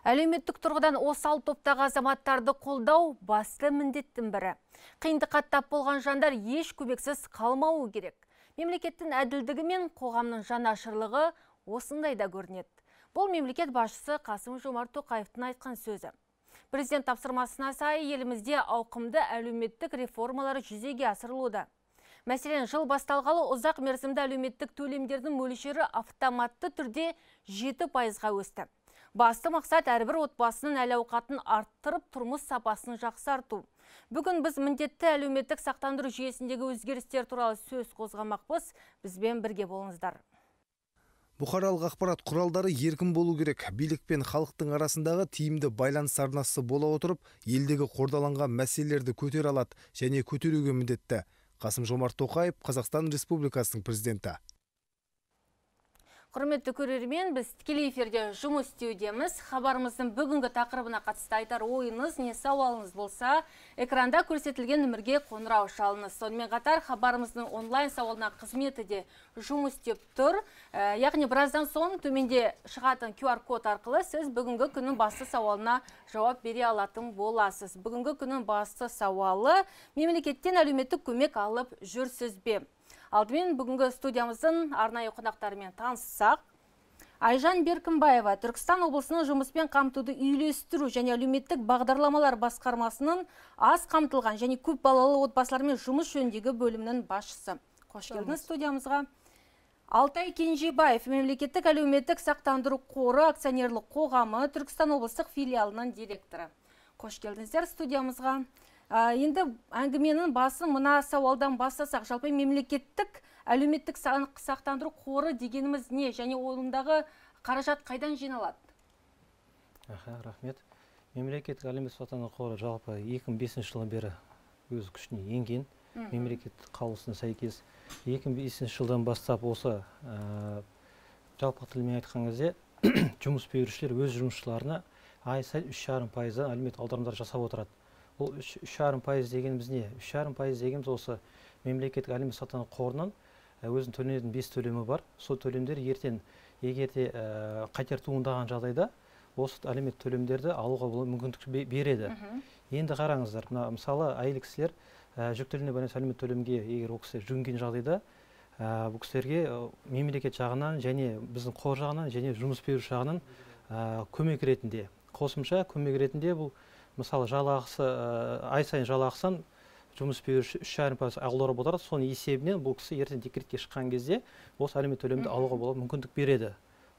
Әлеуметтік тұрғыдан осал топтағы азаматтарды қолдау басты міндеттің бірі. Қиындыққа тап болған жандар еш көмексіз қалмауы керек. Мемлекеттің әділдігі мен қоғамның жанашырлығы осындайда көрінеді. Бұл мемлекет басшысы Қасым-Жомарт Тоқаевтың айтқан сөзі. Президент тапсырмасына сай елімізде ауқымды әлеуметтік реформалары жүзеге асырылуда. Мәселен, жыл басталғалы ұзақ мерзімді әлеуметтік төлемдердің мөлшері автоматты түрде 7%-ға өсті. Басты мақсат әрбір отбасының әл-ауқатын арттырып, тұрмыс сапасын жақсарту. Бүгін біз міндетті әлеуметтік сақтандыру жүйесіндегі өзгерістер туралы сөз қозғамақпыз. Бізбен бірге болыңыздар. Бұқаралық ақпарат құралдары еркін болу керек. Билік пен халықтың арасындағы тиімді байланыс арнасы бола отырып, елдегі қордаланған мәселелерді көтере алады және көтеруге міндетті. Қасым-Жомарт Тоқаев, Қазақстан Республикасының президенті. Құрметті көрермен, біз тікелей эфирде жұмыс істеудеміз. Хабарымыздың бүгінгі тақырыбына қатысты айтар ойыңыз, не сауалыңыз болса, экранда көрсетілген нөмірге қоңырау шалыңыз. Сонымен қатар хабарымыздың онлайн сауалына қызметі де жұмыс істеп тұр. Яғни біраздан соң төменде шығатын QR-код арқылы сіз бүгінгі күннің басты сауалына жауап бере алатын боласыз. Бүгінгі күннің басты сауалы: мемлекеттен әлеуметтік көмек алып жүрсіз бе? Алдымен бүгінгі студиямыздың арнайы қонақтарымен таныссақ. Айжан Беркімбаева, Түркістан облысының жұмыспен қамтуды үйлестіру және әлеуметтік бағдарламалар басқармасының аз қамтылған және көп балалы отбасылармен жұмыс жөніндегі бөлімінің басшысы. Қош келдіңіз студиямызға. Алтай Кенжебаев, мемлекеттік әлеуметтік сақтандыру қоры акционерлік қоғамы Түркістан облыстық филиалының директоры. Қош келдіңіздер студиямызға. Енді әңгіменің басы мына сауалдан бастасақ, жалпы мемлекеттік әлеуметтік сақтандыру қоры дегеніміз не, және ондағы қаражат қайдан жиналады? Рахмет. Мемлекеттік әлеуметтік сақтандыру қоры жалпы 2005 жылдан бері өз күшіне енген. Мемлекет қаулысына сәйкес 2005 жылдан бастап осы жалпы тілмен айтқан кезде жұмыс берушілер өз жұмысшыларына ай сайын 3,5% әлеуметтік аударымдар жасап отырады. Бұл 3,5% дегеніміз не? 3,5% дегеніміз осы мемлекеттік әлеуметтік сақтандыру қорынан өзінің төленетін 5 төлемі бар. Сол төлемдер ертең егерде қатер туындаған жағдайда осы әлеуметтік төлемдерді алуға мүмкіндік береді. Енді қараңыздар, мысалы әйел кісілер жүктілігіне байланысты әлеуметтік төлемге егер ол кісілер жүгінген жағдайда, бұл кісілерге мемлекет жағынан және біздің қор жағынан және жұмыс беруші жағынан көмек ретінде, қосымша көмек ретінде бұл мысалы жалақысы ай сайын жалақысын жұмыс беруші 3,5% алуға болады. Соның есебінен бұл кісі ертең декретке шыққан кезде осы әлеуметтік төлемді алуға болады мүмкіндік береді.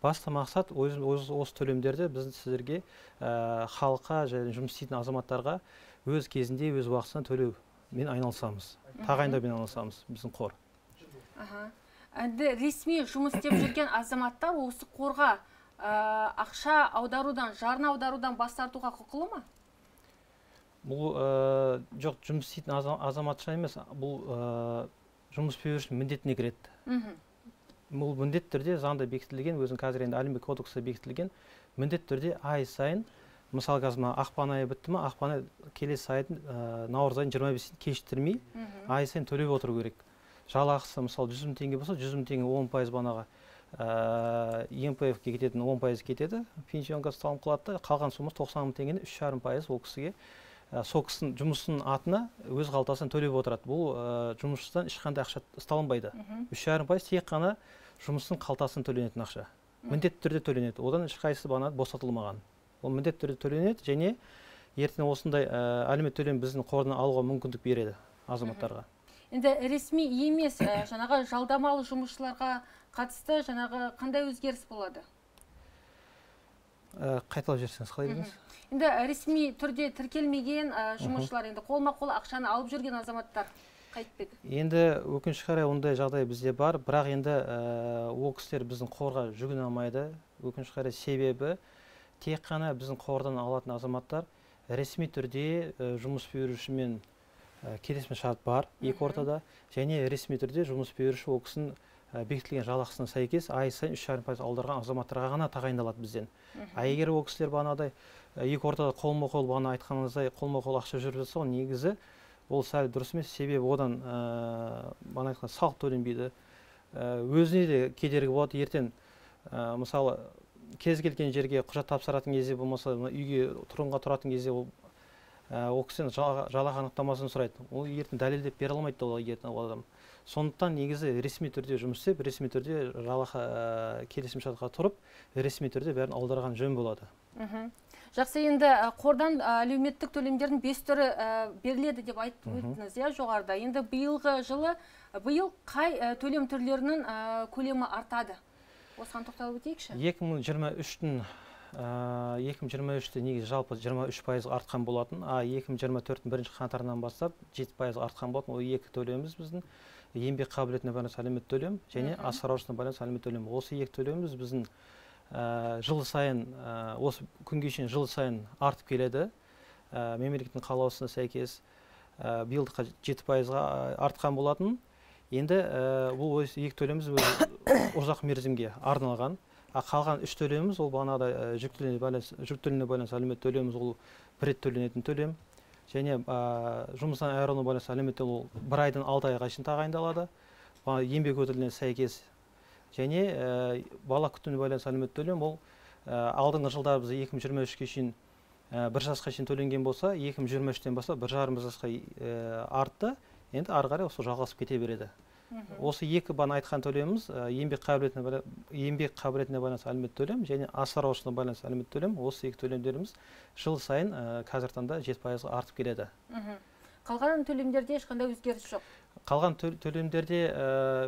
Басты мақсат осы төлемдерді біз сіздерге халыққа және жұмыс істейтін азаматтарға өз кезінде өз уақытысында төлеумен айналысамыз. Тағайындаумен айналысамыз біздің қор. Әнді ресми жұмыс істеп жүрген азаматтар осы қорға ақша аударудан, жарна аударудан бас тартуға құқылы ма? Бұл жоқ, жұмыс істейтін азаматша емес, бұл жұмыс берушінің міндетіне кіреді. Бұл міндетті түрде заңда бекітілген, өзінің қазір енді әлеуметтік кодексте бекітілген, міндетті түрде ай сайын, мысалы қазір ақпан айы бітті ме, ақпан айы келесі айдың наурыз айын 25-ін кешіктірмей ай сайын төлеп отыру керек. Жалақысы мысалы 100 мың теңге болса, 100 мың теңге 10% банаға ЕМПФ-ке кететін 10% кетеді, пенсионға салым қылады, қалған сомасы 90 мың теңгені 3,5% ол кісіге сол кісінің жұмысының атына өз қалтасынан төлеп отырады. Бұл жұмысшыдан ешқандай ақша ұсталынбайды. 3,5% тек қана жұмыстың қалтасынан төленетін ақша. Міндетті түрде төленеді. Одан ешқайсысы бана босатылмаған. Ол міндетті түрде төленеді және ертең осындай әлеуметтік төлем біздің қордан алуға мүмкіндік береді азаматтарға. Енді ресми емес, жаңағы жалдамалы жұмысшыларға қатысты жаңағы қандай өзгеріс болады? Қайталап жіберсеңіз қалай дедіңіз? Енді ресми түрде тіркелмеген жұмысшылар, енді қолма-қол ақшаны алып жүрген азаматтар қайтпек? Енді өкінішке қарай ондай жағдай бізде бар, бірақ енді ол кісілер біздің қорға жүгіне алмайды. Өкінішке қарай себебі тек қана біздің қордан алатын азаматтар ресми түрде жұмыс берушімен келісімшарт бар екі ортада, және ресми түрде жұмыс беруші ол кісінің бекітілген жалақысына сәйкес ай сайын 3,5% аударған азаматтарға ғана тағайындалады бізден. Егер ол кісілер бағанадай екі ортада қолма-қол бағана айтқаныңыздай қолма-қол ақша жүріп жатса, негізі ол сәл дұрыс емес, себебі одан бағана айтқан салық төленбейді. Өзіне де кедергі болады. Ертең мысалы кез келген жерге құжат тапсыратын кезде болмаса үйге тұрғынға тұратын кезде ол кісінің жалақы анықтамасын сұрайды. Ол ертең дәлелдеп бере алмайды ол адам. Сондықтан негізі ресми түрде жұмыс істеп, ресми түрде жалақы келісімшартқа тұрып, ресми түрде бәрін аударған жөн болады. Жақсы, енді қордан әлеуметтік төлемдердің 5 түрі беріледі деп айтып өттіңіз, жоғарыда. Енді биыл қай төлем түрлерінің көлемі артады? Осыған тоқталып өтейікші. 2023-те негізі жалпы 23% артқан болатын, 2024-тің бірінші қаңтарынан бастап 7% артқан болатын. Ол екі төлеміміз біздің еңбек қабілетіне байланысты әлеуметтік төлем және асыраушысына байланысты әлеуметтік төлем. Осы екі төлеміміз біздің жыл сайын, осы күнге шейін жыл сайын артып келеді. Мемлекеттің қалауысына сәйкес биылдыққа 7%-ға артқан болатын. Енді бұл екі төлеміміз ұзақ мерзімге арналған. Қалған үш төлеміміз ол бағанағыдай жүктілігіне байланысты әлеуметтік төлеміміз ол бір рет төленетін төлем. Және жұмыстан айырылуына байланысты әлеуметтік ол 1 айдан 6 айға шейін тағайындалады. Еңбек өтіліне сәйкес. Және бала күтіміне байланысты әлеуметтік төлем ол алдыңғы жылдары біз 2023-ке шейін 1 жасқа шейін төленген болса, 2023-тен бастап 1,5 жасқа артты. Енді ары қарай осы жалғасып кете береді. Осы екі бана айтқан төлеміміз еңбек қабілетіне байланысты әлеуметтік төлем және асыраушысына байланысты әлеуметтік төлем. Осы екі төлемдеріміз жыл сайын қазіргі таңда 7%-ға артып келеді. Қалған төлемдерде ешқандай өзгеріс жоқ. Қалған төлемдерде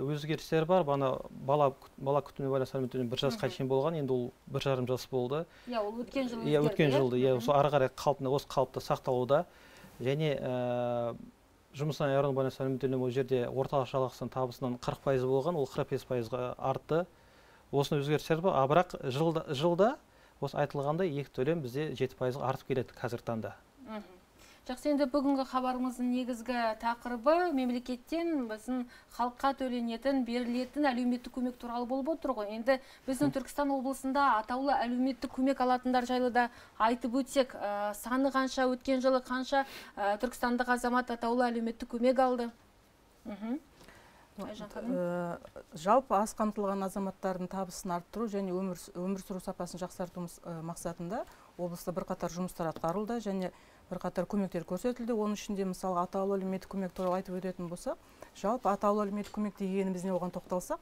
өзгерістер бар. Бала күтіміне байланысты әлеуметтік төлем 1 жасқа шейін болған, енді ол 1,5 жас болды. Ол өткен жылы. Өткен жылды. Осы ары қарай осы қалыпта сақталуда. Және жұмыстан айырылуына байланысты әлеуметтік төлем ол жерде орталық жалақысының табысынан 40% болған, ол 45%-ға артты. Осыны өзгерістер бар. Бірақ жылда осы айтылғандай екі төлем бізде 7%-ға артып келеді қазіргі таңда. Жақсы, енді бүгінгі хабарымыздың негізгі тақырыбы мемлекеттен біздің халыққа төленетін, берілетін әлеуметтік көмек туралы болып отыр ғой. Енді біздің Түркістан облысында атаулы әлеуметтік көмек алатындар жайлы да айтып өтсек, саны қанша, өткен жылы қанша түркістандық азамат атаулы әлеуметтік көмек алды? Жалпы аз қамтылған азаматтардың табысын арттыру және өмір сүру сапасын жақсарту мақсатында облыста бірқатар жұмыстар атқарылды және бірқатар көмектер көрсетілді. Оның ішінде мысалы атаулы әлеуметтік көмек туралы айтып өтетін болсақ, жалпы атаулы әлеуметтік көмек дегеніміз не оған тоқталсақ,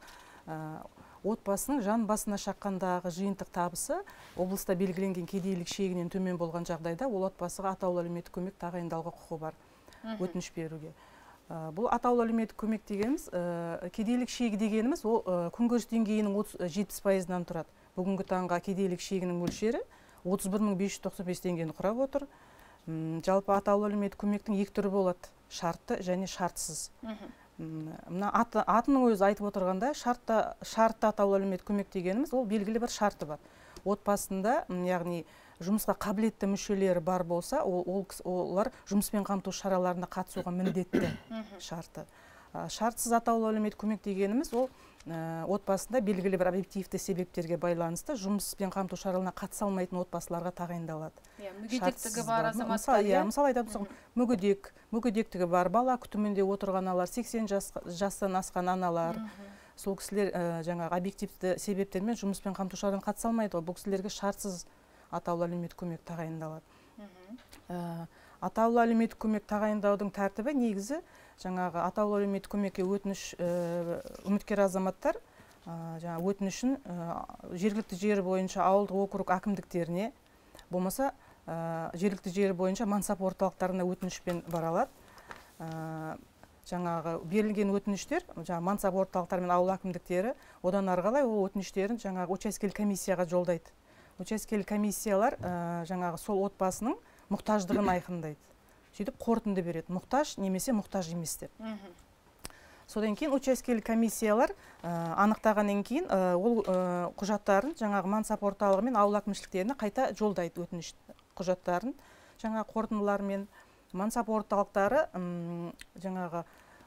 отбасының жан басына шаққандағы жиынтық табысы облыста белгіленген кедейлік шегінен төмен болған жағдайда ол отбасыға атаулы әлеуметтік көмек тағайындауға құқы бар, өтініш беруге. Бұл атаулы әлеуметтік көмек дегеніміз, кедейлік шегі дегеніміз ол күнкөріс деңгейінің 70%-нан тұрады. Бүгінгі таңға кедейлік шегінің мөлшері 31.595 теңгені құрап отыр. Жалпы атаулы әлеуметтік көмектің екі түрі болады, шартты және шартсыз. Мына атының өзі айтып отырғанда, шартты атаулы әлеуметтік көмек дегеніміз ол белгілі бір шарты бар. Отбасында, яғни жұмысқа қабілетті мүшелері бар болса, олар жұмыспен қамту шараларына қатысуға міндетті шарты. Шартсыз атаулы әлеуметтік көмек дегеніміз ол отбасында белгілі бір объективті себептерге байланысты жұмыспен қамту шараларына қатыса алмайтын отбасыларға тағайындалады. Мүгедектігі бар азаматтар. Мысалы айтатын мүгедектігі бар, бала күтімінде отырған аналар, 80 жастан асқан аналар, сол кісілер жаңағы объективті себептермен жұмыспен қамту шараларына қатыса алмайды. Бұл кісілерге шартсыз атаулы әлеуметтік көмек тағайындалады. Атаулы әлеуметтік көмек тағайындаудың тәртібі негізі жаңағы атаулы әлеуметтік көмекке өтініш үміткер азаматтар өтінішін жергілікті жері бойынша ауылдық округ әкімдіктеріне, болмаса жергілікті жері бойынша мансап орталықтарына өтінішпен бара алады. Жаңағы берілген өтініштер мансап орталықтары мен ауыл әкімдіктері одан ары қарай ол өтініштерін жаңағы учаскелік комиссияға жолдайды. Учаскелік комиссиялар жаңағы сол отбасының мұқтаждығын айқындайды. Сөйтіп қорытынды береді, мұқтаж немесе мұқтаж емес деп. Содан кейін учаскелік комиссиялар анықтағаннан кейін ол құжаттарын жаңағы мансап орталығы мен ауыл әкімшіліктеріне қайта жолдайды өтініш құжаттарын. Жаңағы қорытындылармен мансап орталықтары жаңағы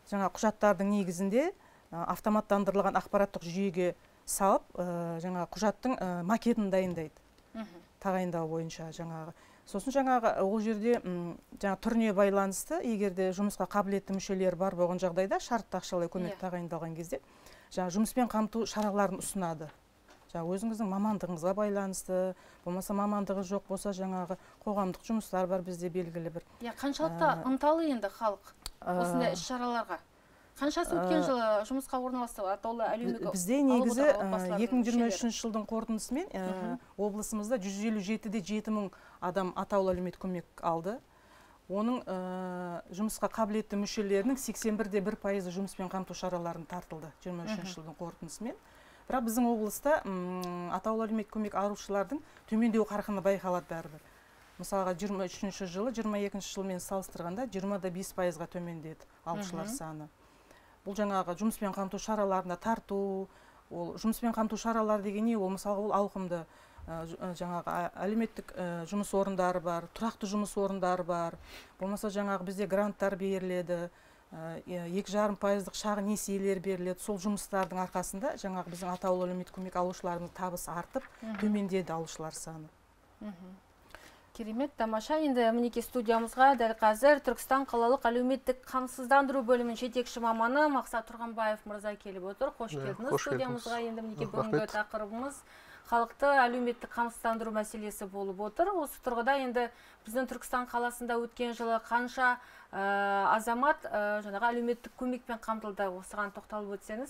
құжаттардың негізінде автоматтандырылған ақпараттық жүйеге салып, жаңағы құжаттың макетін дайындайды. Тағайындау бойынша жаңағы. Сосын жаңағы ол жерде түріне байланысты, егерде жұмысқа қабілетті мүшелер бар болған жағдайда шартты ақшалай көмек тағайындалған кезде жұмыспен қамту шараларын ұсынады. өзіңіздің мамандығыңызға байланысты, болмаса мамандығы жоқ болса, жаңағы қоғамдық жұмыстар бар бізде белгілі бір. Қаншалықты ынталы енді халық осындай іс-шараларға? Қаншасы өткен жылы жұмысқа орналасты атаулы әлеуметтік? Бізде негізі 2023 жылдың қорытындысымен облысымызда 157,7 мың адам атаулы әлеуметтік көмек алды. Оның жұмысқа қабілетті мүшелерінің 81,1% жұмыспен қамту шараларын тартылды 23 жылдың қорытындысымен. Бірақ біздің облыста атаулы әлеуметтік көмек алушылардың төмендеу қарқыны байқалады бәрібір. Мысалға 23 жылы 22 жылмен салыстырғанда 20,5%-ға төмендеді алушылар саны. Бұл жаңағы жұмыспен қамту шараларына тарту, ол жұмыспен қамту шаралар деген не? Ол мысалға ол ауқымды жаңағы әлеуметтік жұмыс орындары бар, тұрақты жұмыс орындары бар. Болмаса жаңағы бізде гранттар беріледі, 2,5% шағын несиелер беріледі. Сол жұмыстардың арқасында жаңағы біздің атаулы әлеуметтік көмек алушыларымыз табысы артып, төмендеді алушылар саны. Керемет, тамаша. Енді мінеке студиямызға дәл қазір Түркістан қалалық әлеуметтік қамсыздандыру бөлімінің жетекші маманы Мақсат Тұрғанбаев мырза келіп отыр. Қош келдіңіз студиямызға. Енді мінеке бүгінгі тақырыбымыз халықты әлеуметтік қамсыздандыру мәселесі болып отыр. Осы тұрғыда енді біздің Түркістан қаласында өткен жылы қанша азамат жаңағы әлеуметтік көмекпен қамтылды? Осыған тоқталып өтсеңіз.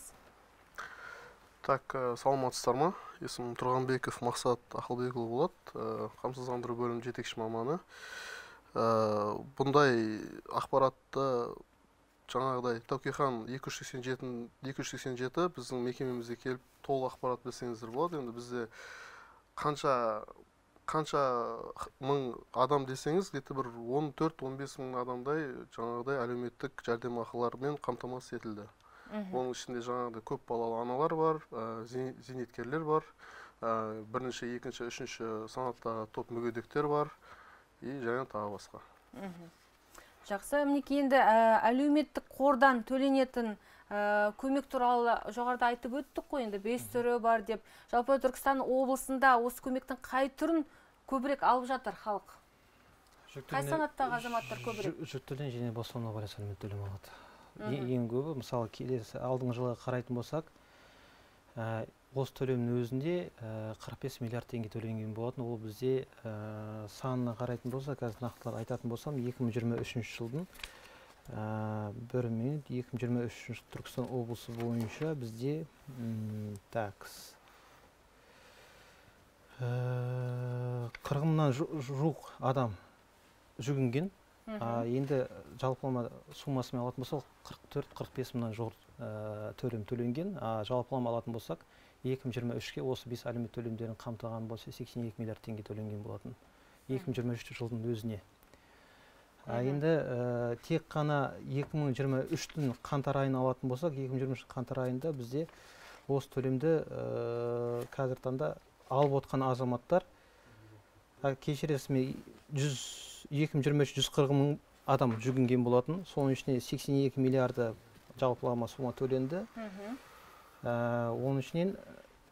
Так, саламатсыздар ма? Есімім Тұрғанбеков Мақсат Ақылбекұлы болады, қамсыздандыру бөлім жетекші маманы. Бұндай ақпаратты жаңағыдай Тәукехан 287 біздің мекемемізге келіп толық ақпарат берсеңіздер болады. Енді бізде қанша мың адам десеңіз, где-то бір 14-15 мың адамдай жаңағыдай әлеуметтік жәрдемақылармен қамтамасыз етілді. Оның ішінде жаңағыдай көп балалы аналар бар, зейнеткерлер бар, бірінші, екінші, үшінші санаттағы топ мүгедектер бар, және тағы басқа. Жақсы, мінеке енді әлеуметтік қордан төленетін көмек туралы жоғарыда айтып өттік қой, енді 5 түрі бар деп. Жалпы Түркістан облысында осы көмектің қай түрін көбірек алып жатыр халық? Қай санаттағы азаматтар көбірек? Жүктілен және босауына байланысты әлеуметтік төлем алады. Ең көбі, мысалы, келесі алдыңғы жылға қарайтын болсақ, осы төлемнің өзінде 45 миллиард теңге төленген болатын. Ол бізде санына қарайтын болса, қазір нақтылар айтатын болсам, 2023 жылдың 2023 Түркістан облысы бойынша бізде 40 мыңнан жуық адам жүгінген. Енді жалпылама сумасымен алатын болсақ, 44-45 мыңнан жуық төлем төленген. Жалпылама алатын болсақ, 2023-ке осы 5 әлеуметтік төлемдерін қамтыған болса 82 миллиард теңге төленген болатын. 2023 жылдың өзіне. Енді тек қана 2023-тің қаңтар айын алатын болсақ, 2023 қаңтар айында бізде осы төлемді қазір таңда алып отқан азаматтар кешіресіме 2023 140 мың адам жүгінген болатын. Соның ішіне 82 миллиарды жалпылама сума төленді. Оның ішінен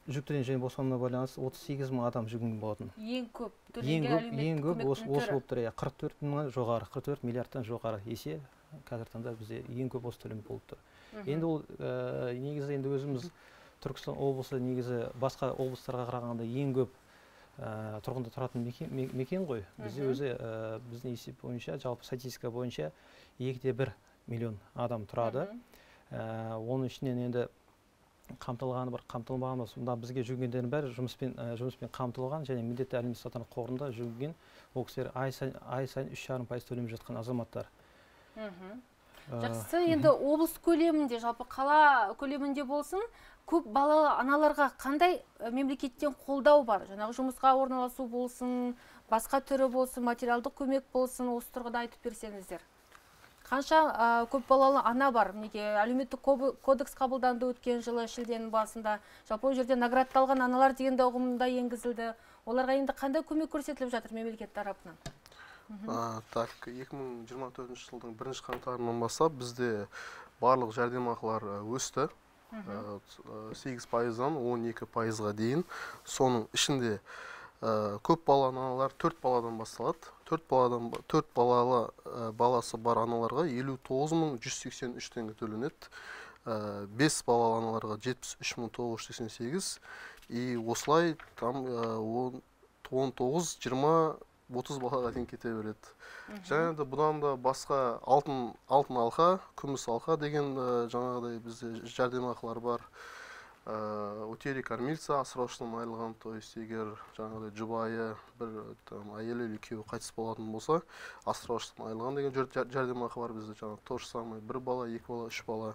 жүктілен және босауына байланысты 38 мың адам жүгінген болатын. Ең көп төленген әлеуметтік көмектің түрі? Осы болып тұр, 44 мыңнан жоғары, 44 миллиардтан жоғары есе қазір таңда бізде ең көп осы төлем болып тұр. Енді ол негізі енді өзіміз Түркістан облысы негізі басқа облыстарға қарағанда ең көп тұрғында тұратын мекен ғой. Бізде өзі біздің есеп бойынша, жалпы статистика бойынша 2,1 миллион адам тұрады. Оның ішінен енді қамтылғаны бар, қамтылмаған бар. Сонда бізге жүгінгендердің бәрі жұмыспен қамтылған және міндетті әлеуметтік сақтандыру қорында жүгінген. Ол кісілер ай сайын 3,5% төлем жатқан азаматтар. Жақсы, енді облыс көлемінде, жалпы қала көлемінде болсын, көп балалы аналарға қандай мемлекеттен қолдау бар? Жаңағы жұмысқа орналасу болсын, басқа түрі болсын, материалдық көмек болсын, осы тұрғыда айтып берсеңіздер. Қанша көп балалы ана бар? Мінеке әлеуметтік кодекс қабылданды өткен жылы шілденің басында. Жалпы ол жерде наградталған аналар деген де ұғымында енгізілді. Оларға енді қандай көмек көрсетіліп жатыр мемлекет тарапынан? Так, 2024 жылдың 1 қаңтарынан бастап бізде барлық жәрдемақылар өсті. 8%-дан 12%-ға дейін. Соның ішінде көп балалы аналар 4 баладан басталады. 4 баласы бар аналарға 59.183 теңге төленеді. 5 балалы аналарға 73.988, И осылай там 19-20-30 балаға дейін кете береді. Және де бұдан да басқа алтын алқа, күміс алқа деген жаңағыдай бізде жәрдемақылар бар. Утери кормильца асыраушысынан айырылған, то есть егер жаңағыдай жұбайы бір әйелі или күйеуі қайтыс болатын болса, асыраушысынан айырылған деген жәрдемақы бар бізде. Жаңағы то же самое, бір бала, екі бала, үш бала.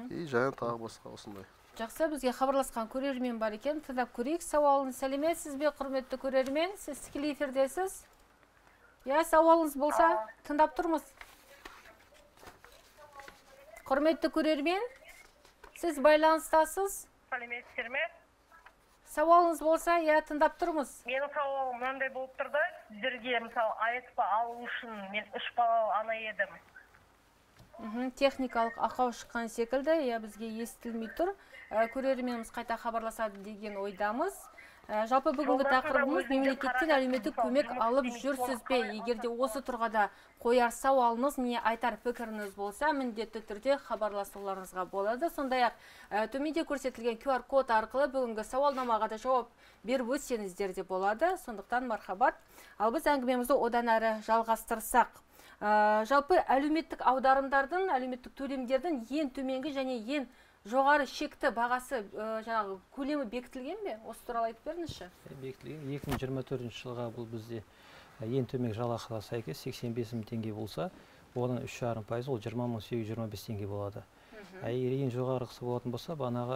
И және тағы басқа осындай. Жақсы, бізге хабарласқан көрермен бар екен. Тыңдап көрейік сауалын. Сәлеметсіз бе, құрметті көрермен? Сіз тікелей эфирдесіз? Я, сауалыңыз болса, тыңдап тұрмыз. Құрметті көрермен, сіз байланыстасыз? Сәлеметсіздер ме? Сауалыңыз болса, я тыңдап тұрмыз. Менің сауалым мынандай болып тұрды. Сіздерге мысалы АСП алу үшін мен 3 балалы ана едім. Техникалық ақау шыққан секілді, я бізге естілмей тұр. Көрерменіміз қайта хабарласады деген ойдамыз. Жалпы бүгінгі тақырыбымыз мемлекеттен әлеуметтік көмек алып жүрсіз бе? Егерде осы тұрғада қояр сауалыңыз, не айтар пікіріңіз болса, міндетті түрде хабарласуларыңызға болады. Сондай-ақ төменде көрсетілген QR код арқылы бүгінгі сауалнамаға да жауап беріп өтсеңіздер де болады. Сондықтан мархабат. Ал біз әңгімемізді одан әрі жалғастырсақ. Жалпы әлеуметтік аударымдардың, әлеуметтік төлемдердің ең төменгі және ең жоғары шекті бағасы, жаңағы көлемі бекітілген бе? Осы туралы айтып беріңізші. Бекітілген. 2024 жылға бұл бізде ең төмен жалақыға сәйкес 85 мың теңге болса, оның 3,5%, ол 20.825 теңге болады. Егер ең жоғарғысы болатын болса, бағанағы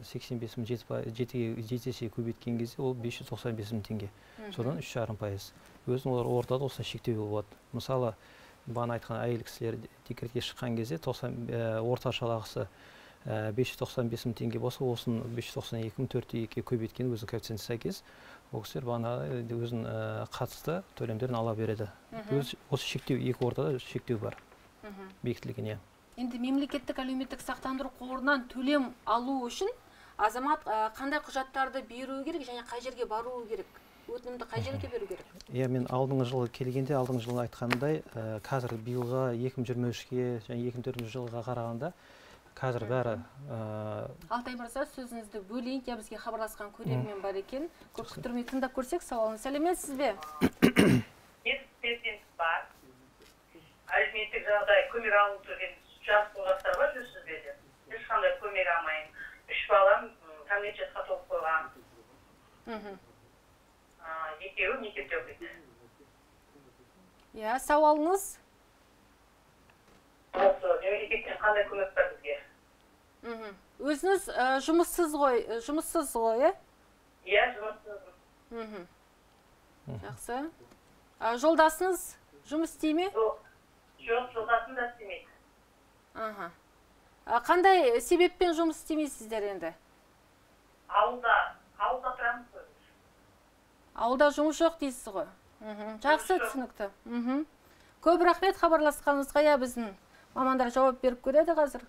85 мың 7 есе көбейткен кезде ол 595 мың теңге. Содан 3,5%. Өзін олар ортада осыны шектеуге болады. Мысалы, бағана айтқан әйел кісілер декретке шыққан кезде орта жалақысы 595 мың теңге болса, осын 592 мың 4-2 көбейткен өзінің коэффициенті сәйкес, ол кісілер бағана өзін қатысты төлемдерін ала береді. Осы шектеу, екі ортада шектеу бар, бекітілген. Енді мемлекеттік әлеуметтік сақтандыру қорынан төлем алу үшін азамат қандай құжаттарды беру керек және қай жерге бару керек? Өтінімді қай жерге беру керек? Мен алдыңғы жылы келгенде, алдыңғы жылы айтқандай, қазір биылға 2023-ке және 2024 жылға қарағанда қазір бәрі... Алтай мырза, сөзіңізді бөлейін, я бізге хабарласқан көрермен бар екен. Көп күттірмей тыңдап көрсек сауалын. Сәлеметсіз бе? Перзент бар. Әлеуметтік жағдай көмек алып тұрген жас болғастар бар, жүрсіз бе? Ешқандай көмек алмайын. 3 балам кәмелет жасқа толып қойған. Екеуі мектепте оқиды. Я, сауалыңыз? Мемлекеттен қандай көмек бар бізге? Өзіңіз жұмыссыз ғой, е? Иә, жұмыссызбын. Жақсы. Жолдасыңыз жұмыс істей ме? Жоқ, жолдасым да істемейді. Қандай себеппен жұмыс істемейсіздер енді? Ауылда тұрамыз ғой. Ауылда жұмыс жоқ дейсіз ғой. Жақсы, түсінікті. Көп рахмет хабарласқаныңызға. Я, біздің мамандар жауап беріп көреді қазір.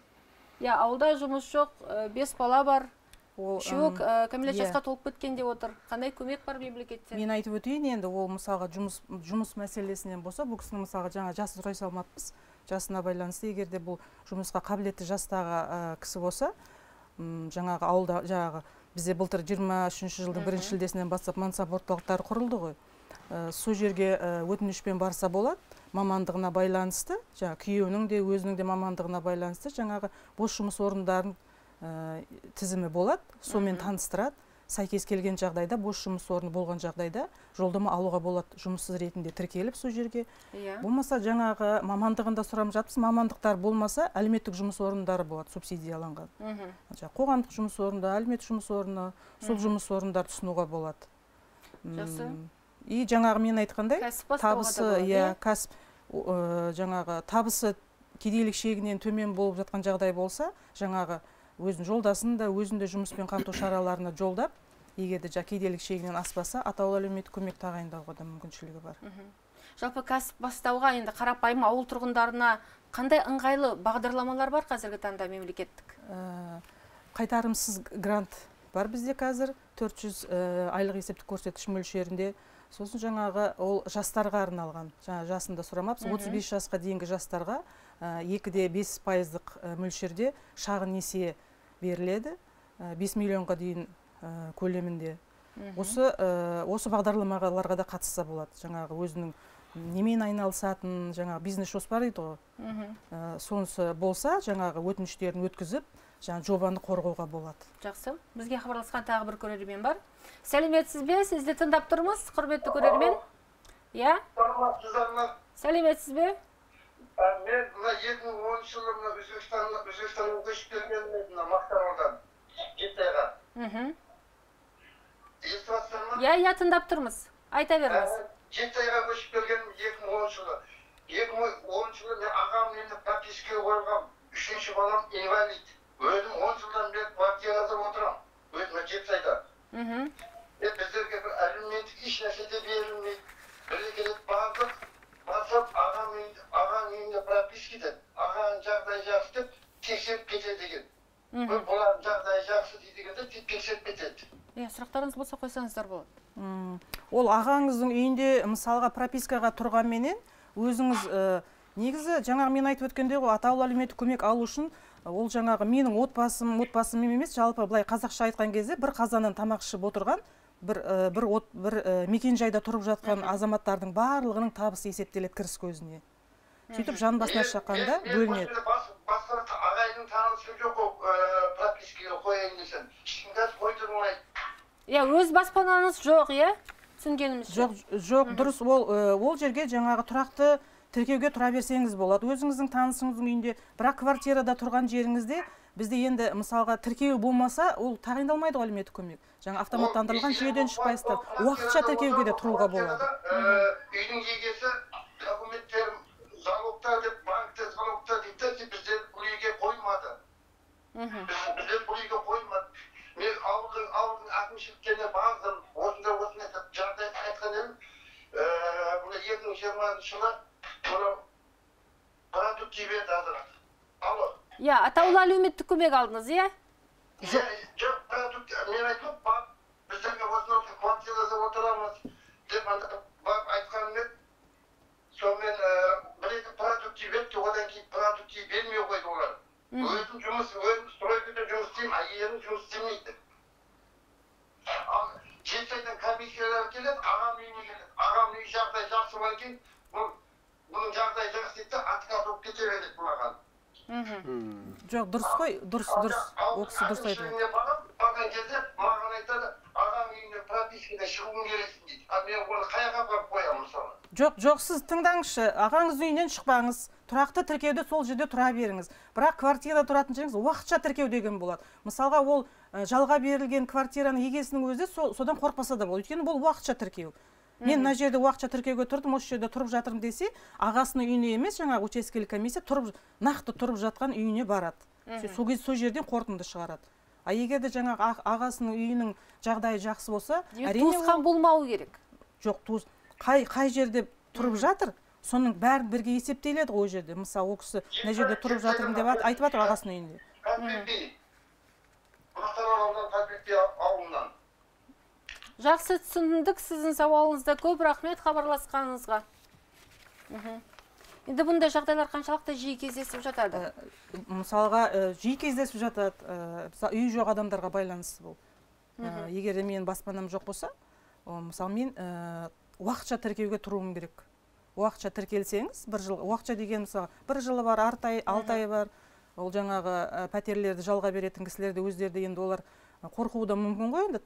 Я, ауылда жұмыс жоқ, 5 бала бар. Үшеуі кәмелет жасқа толып кеткен деп отыр. Қандай көмек бар мемлекеттен? Мен айтып өтейін, енді ол мысалға жұмыс мәселесінен болса, бұл кісінің мысалға жаңа жасы сұрай салмаппыз. Жасына байланысты, егерде бұл жұмысқа қабілетті жастағы кісі болса, жаңағы ауылда, жаңағы бізде былтыр 23 жылдың 1 шілдесінен бастап мансап орталықтары құрылды ғой. Сол жерге өтінішпен барса болады, мамандығына байланысты, күйеуінің де өзінің де мамандығына байланысты жаңағы бос жұмыс орындарын тізімі болады, сонымен таныстырады. Сәйкес келген жағдайда, бос жұмыс орны болған жағдайда жолдама алуға болады, жұмыссыз ретінде тіркеліп сол жерге. Болмаса жаңағы мамандығында сұрап жатырмыз, мамандықтар болмаса әлеуметтік жұмыс орындары болады, субсидияланған. Қоғамдық жұмыс орында, әлеуметтік жұмыс орны, сол жұмыс орындарды ұсынуға болады. Жақсы. И жаңағы мен айтқандай, табысы кедейлік шегінен төмен болып жатқан жағдай болса, жаңағы өзін жолдасын да, өзін де жұмыспен қамту шараларына жолдап, егерде кедейлік шегінен аспаса, атаулы әлеуметтік көмек тағайындауға да мүмкіншілігі бар. Жалпы кәсіп бастауға енді қарапайым ауыл тұрғындарына қандай ыңғайлы бағдарламалар бар қазіргі таңда мемлекеттік? Қайтарымсыз грант бар бізде қазір, 400 айлық есептік көрсеткіш мөлшерінде. Сосын жаңағы ол жастарға арналған, жасында сұрамапсыз, 35 жасқа дейінгі жастарға 2,5% мөлшерде шағын несие беріледі. 5 миллионға дейін көлемінде. Осы бағдарламаларға да қатысса болады. Жаңағы өзінің немен айналысатын, жаңағы бизнес жоспар дейді ғой. Сонысы болса, жаңағы өтініштерін өткізіп, жаңағы жобаны қорғауға болады. Жақсы. Бізге хабарласқан тағы бір көрермен бар. Сәлеметсіз бе? Сізді тыңдап тұрмыз, құрметті көрермен. Я? Сәлеметсіз бе? Мен 2010 жылы Өзбекстанға көшіп келгенмін, Мақтааралдан, Жетайға. Естіп жатсыздар ма? Я, тыңдап тұрмыз. Айта беріңіз. Жетайға көшіп келгенмін 2010 жылы. 2010 жылы мен ағам енді пропискаға қойылғам. 3-ші балам инвалид. Өзім 10 жылдан бері квартирада отырам. Өзіме Жетайда. Біздерге бір әлеуметтік еш нәрсе де берілмейді. Бірге келіп бардық. Басып, ағам үйінде прописка деді. Ағаның жағдайы жақсы деп тексеріп кетеді деген. Бұлардың жағдайы жақсы дегенде тексеріп кетеді. Сұрақтарыңыз болса қойсаңыздар болады. Ол ағаңыздың үйінде мысалға пропискаға тұрғанменен өзіңіз негізі жаңағы мен айтып өткенде ғой, атаулы әлеуметтік көмек алу үшін ол жаңағы менің отбасым емес, жалпы былай қазақша айтқан кезде бір қазаннан тамақ ішіп отырған бір мекен жайда тұрып жатқан азаматтардың барлығының табысы есептеледі кіріс көзіне. Сөйтіп жан басына шаққанда бөлінеді. Басқа ағайдың танысы жоқ пропискаға қояйын десем, ешкім қойдырмайды. Өз баспанаңыз жоқ, түсінгенімізше. Жоқ, дұрыс. Ол жерге жаңағы тұрақты тіркеуге тұра берсеңіз болады. Өзіңіздің танысыңыздың үйінде, бірақ квартирада тұрған жеріңізде бізде енді мысалға тіркеу болмаса, ол тағайындалмайды ғой әлеуметтік көмек. Жаңа автоматтандырылған жүйеден шықпайсыздар. Уақытша тіркеуге де тұруға болады. Үйдің егесі документтерім залогта деп, банкте залогта дейді, біздер бұл үйге қоймады. Біздер бұл үйге қоймады. Мен ауылдың әкімшіліктеріне бардым, осындай жағдай айтқан едім. Бұл 2020 жылы бұны продукт берді азырақ. Алло. Атаулы әлеуметтік көмек алдыңыз, Жоқ, продукт, мен айтып, біздерге осындай квартирада отырамыз деп айтқаным еді. Сонымен бір-екі продукт берді, одан кейін продукт бермей қойды олар. Өзім стройкада жұмыс істеймін, ерім жұмыс істемейді. Жетайдан комиссиялар келеді, ағам үйіне келеді. Ағам үй жағдай жақсы болған кейін, бұның жағдай жақсы дейді, отказ болып кете береді маған. Жоқ, дұрыс қой, дұрыс. Ол кісі дұрыс айтады. Барған кезде маған айтады, ағам үйіне пропискаға шығуын керексің дейді. Мен оны қаяға барып қоямын мысалы. Жоқ, сіз тыңдаңызшы, ағаңыз үйінен шықпаңыз. Тұрақты тіркеуде сол жерде тұра беріңіз. Бірақ квартирада тұратын жеріңіз уақытша тіркеу деген болады. Мысалға ол жалға берілген квартираның егесінің өзі содан қорқпаса да болады. Өйткені бұл уақытша тіркеу. Мен мына жерде уақытша тіркеуге тұрдым, осы жерде тұрып жатырмын десе, ағасының үйіне емес, жаңағы учаскелік комиссия нақты тұрып жатқан үйіне барады. Сол жерден қорытынды шығарады. Егер де жаңағы ағасының үйінің жағдайы жақсы болса, туысқан болмауы керек. Жоқ, қай жерде тұрып жатыр, соның бәрін бірге есептеледі ғой жерде. Мысалы, ол кісі мына жерде тұрып жатырмын деп айтып жатыр ағасының үйінде. Мақтааралдан Қазбекби ауылынан. Жақсы түсіндік, сіздің сауалыңызда көп рахмет хабарласқаныңызға. Енді бұндай жағдайлар қаншалықты жиі кездесіп жатады? Мысалға, жиі кездесіп жатады, үй жоқ адамдарға байланысты бұл. Егер де менің баспанам жоқ болса, мысалы мен уақытша тіркеуге тұруым керек. Уақытша тіркелсеңіз, уақытша деген мысалы, бір жылы бар, 6 ай бар, ол жаңағы пәтерлерді жалға беретін кісілерді өздерді енді олар қорқуы да мүмкін ғой, енді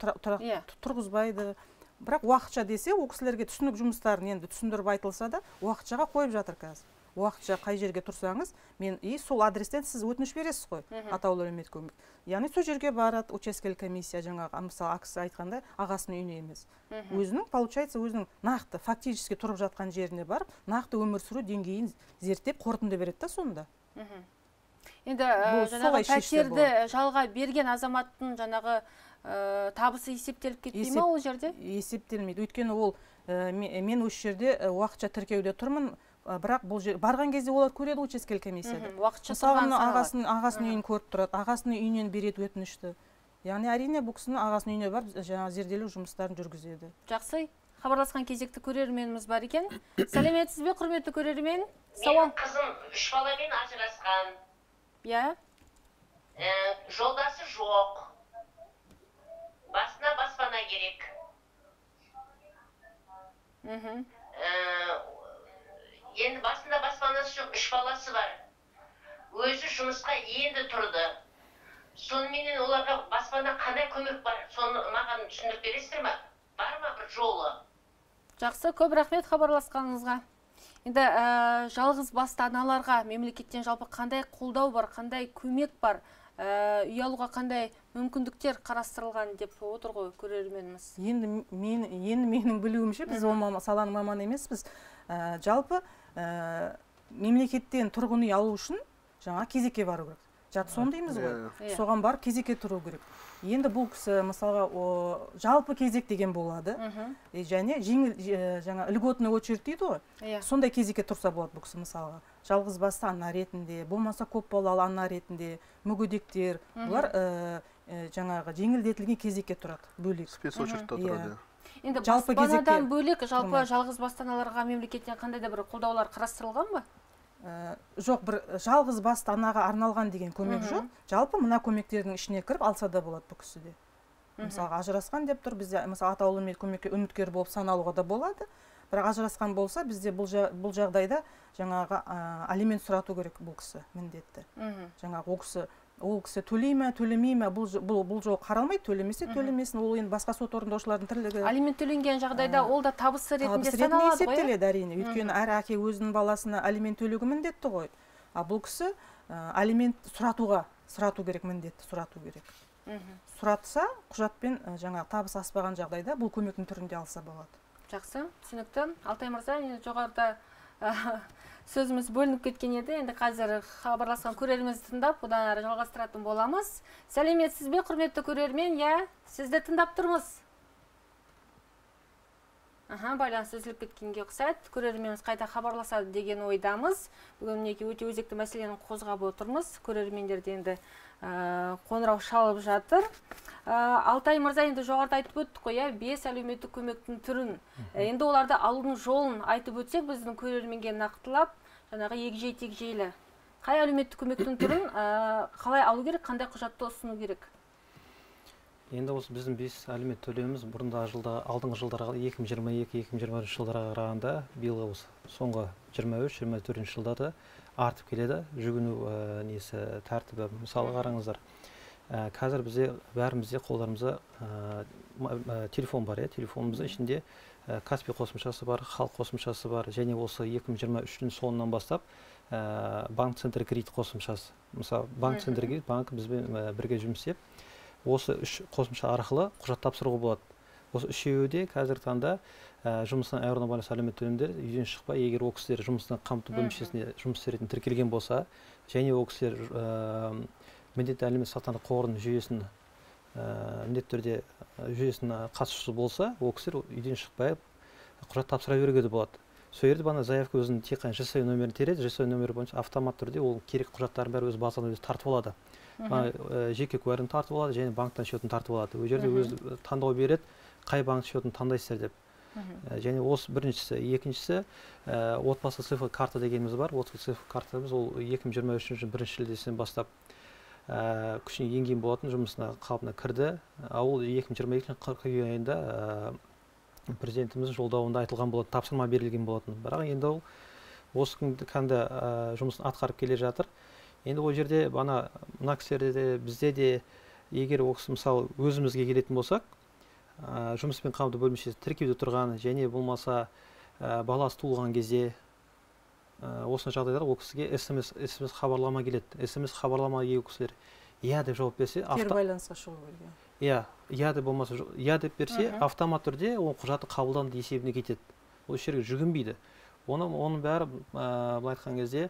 тұрғызбайды. Бірақ уақытша десе, ол кісілерге түсінік жұмыстарын енді түсіндіріп айтылса да, уақытшаға қойып жатыр қазір. Уақытша қай жерге тұрсаңыз, сол адрестен сіз өтініш бересіз қой, атаулы әлеуметтік көмек. Яғни сол жерге барады учаскелік комиссия, жаңағы мысалы акция айтқанда ағасының үйіне емес. Өзінің, получается, өзінің нақты, фактически тұрып жатқан жеріне барып, нақты өмір сүру деңгейін зерттеп қорытынды береді да сонда. Енді жаңағы пәтерді жалға берген азаматтың жаңағы табысы есептеліп кетпей ма ол жерде? Есептелмейді. Өйткені ол мен осы жерде уақытша тіркеуде тұрмын, бірақ бұл жер барған кезде олар көреді учаскелік комиссияда. Мысалы, ағасының үйін көріп тұрады, ағасының үйінен береді өтінішті. Яғни әрине бұл кісінің ағасының үйіне барып жаңағы зерделеу жұмыстарын жүргізеді. Жақсы. Хабарласқан кезекті көрерменіміз бар екен. Сәлеметсіз бе, құрметті көрермен? Сауал. Менің қызым 3 баламен ажырасқан. Я? Жолдасы жоқ. басына баспана керек. Енді басында баспанасы жоқ, 3 баласы бар. Өзі жұмысқа енді тұрды. Сонымен оларға баспана қандай көмек бар? Соны маған түсіндіріп бересіздер ме? Бар ма бір жолы? Жақсы, көп рахмет хабарласқаныңызға. Енді жалғыз басты аналарға мемлекеттен жалпы қандай қолдау бар, қандай көмек бар, үй алуға қандай мүмкіндіктер қарастырылған деп отыр ғой көрерменіміз. Енді менің білуімше, біз ол саланың маманы емеспіз. Жалпы мемлекеттен тұрғын үй алу үшін жаңа кезекке бару керек. Жатсон дейміз ғой. Соған барып кезекке тұру керек. Енді бұл кісі мысалға жалпы кезек деген болады. Және жаңа льготный очередь дейді ғой. Сондай кезекке тұрса болады бұл кісі мысалға. Жалғыз басты ана ретінде, болмаса көп балалы ана ретінде, мүгедектер, бұлар жаңағы жеңілдетілген кезекке тұрады, бөлек. Спецочередьте тұрады. Енді баспанадан бөлек, жалпы жалғыз басты аналарға мемлекеттен қандай да бір қолдаулар қарастырылған ба? Жоқ, бір жалғыз басты анаға арналған деген көмек жоқ. Жалпы мына көмектердің ішіне кіріп алса да болады бұл кісіде. Мысалға ажырасқан деп тұр, бізде мысалы атаулы көмекке үміткер болып саналуға да болады. Бірақ ажырасқан болса, бізде бұл жағдайда жаңағы алимент сұрату керек бұл кісі міндетті. Жаңағы ол кісі төлей ме, төлемей ме, бұл жол қаралмайды, төлемесе төлемесін, ол енді басқа сот орындаушылардың тірлігі. Алимент төленген жағдайда ол да табысы ретінде саналады ғой. Есептеледі әрине. Өйткені әр әке өзінің баласына алимент төлеуге міндетті ғой. Бұл кісі алимент сұрату керек, міндетті сұрату керек. Сұратса, құжатпен жаңа табыс аспаған жағдайда бұл көмектің түрінде алса болады. Жақсы, түсінікті. Алтай мырза, жоғарыда сөзіміз бөлініп кеткен еді. Енді қазір хабарласқан көрерменімізді тыңдап, одан әрі жалғастыратын боламыз. Сәлеметсіз бе, құрметті көрермен? Сізді тыңдап тұрмыз. Байланыс үзіліп кеткенге ұқсайды. Көрерменіміз қайта хабарласады деген ойдамыз. Бүгін мінекей өте өзекті мәселені қозғап отырмыз. Көрермендерді енді қоңырау шалып жатыр. Алтай мырза енді жоғарыда айтып өттік қой, 5 әлеуметтік көмектің түрін. Енді оларды алудың жолын айтып өтсек, біздің көрерменге нақтылап, жаңағы егжей-тегжейлі. Қай әлеуметтік көмектің түрін қалай алу керек, қандай құжатты ұсыну керек? Енді осы біздің 5 әлеумет төлеміміз бұрында алдыңғы жылдарға 2022-2023 жылдарға қарағанда биылғы осы соңғы 23-24 жылдары артып келеді. Жүгіну тәртібі, мысалы қараңыздар. Қазір бәрімізде қолдарымызда телефон бар, телефонымызда ішінде Каспий қосымшасы бар, халық қосымшасы бар, және осы 2023-дің соңынан бастап банк центр кредит қосымшасы. Мысалы, банк центр кредит банкі бізбен бірге жұмыс істеп, осы 3 қосымша арқылы құжат тапсыруға болады. Осы үшеуі де қазір таңда жұмыстан айырылуына байланысты әлеуметтік төлемдер үйден шықпай, егер ол кісілер жұмыстан қамту бөлімшесіне жұмыс істейтін тіркелген болса, және ол кісілер міндетті әлеуметтік сақтандыру қорының жүйесін міндетті түрде жүйесінің қатысушысы болса, ол кісілер үйден шықпай құжат тапсыра беруге де болады. Сол жерде бана заявка өзінің тек қана ЖС нөмірін тереді, ЖС нөмірі бойынша автомат түрде ол керек құжаттарын бәрі өз базадан өзі тартып алады. Жеке куәлігін тартып алады, және банктан счетін тартып алады. Ол жерде өз таңдау береді, қай банк счетін таңдайсыздар деп. Және осы біріншісі, екіншісі отбасы цифрлық карта дегеніміз бар. Отбасы цифрлық картамыз ол 2023 бірінші шілдесінен бастап күшіне енген болатын, жұмысына қалпына кірді. Ол 2022 қыркүйек айында президентіміз жолдауында айтылған болатын, тапсырма берілген болатын. Бірақ енді ол осы күнде жұмысын атқарып келе жатыр. Енді ол жерде мына кісілерде бізде де егер мысалы өзімізге келетін болсақ, жұмыспен қамту бөлімшесі тіркеуде тұрған және болмаса баласы туылған кезде осындай жағдайлар ол кісіге SMS хабарлама келеді. SMS хабарлама келген кісілер деп жауап берсе, кері байланысқа шығу керек. Деп болмаса деп берсе, автомат түрде ол құжаты қабылданды есебіне кетеді. Ол жерге жүгінбейді. Оның бәрі былай айтқан кезде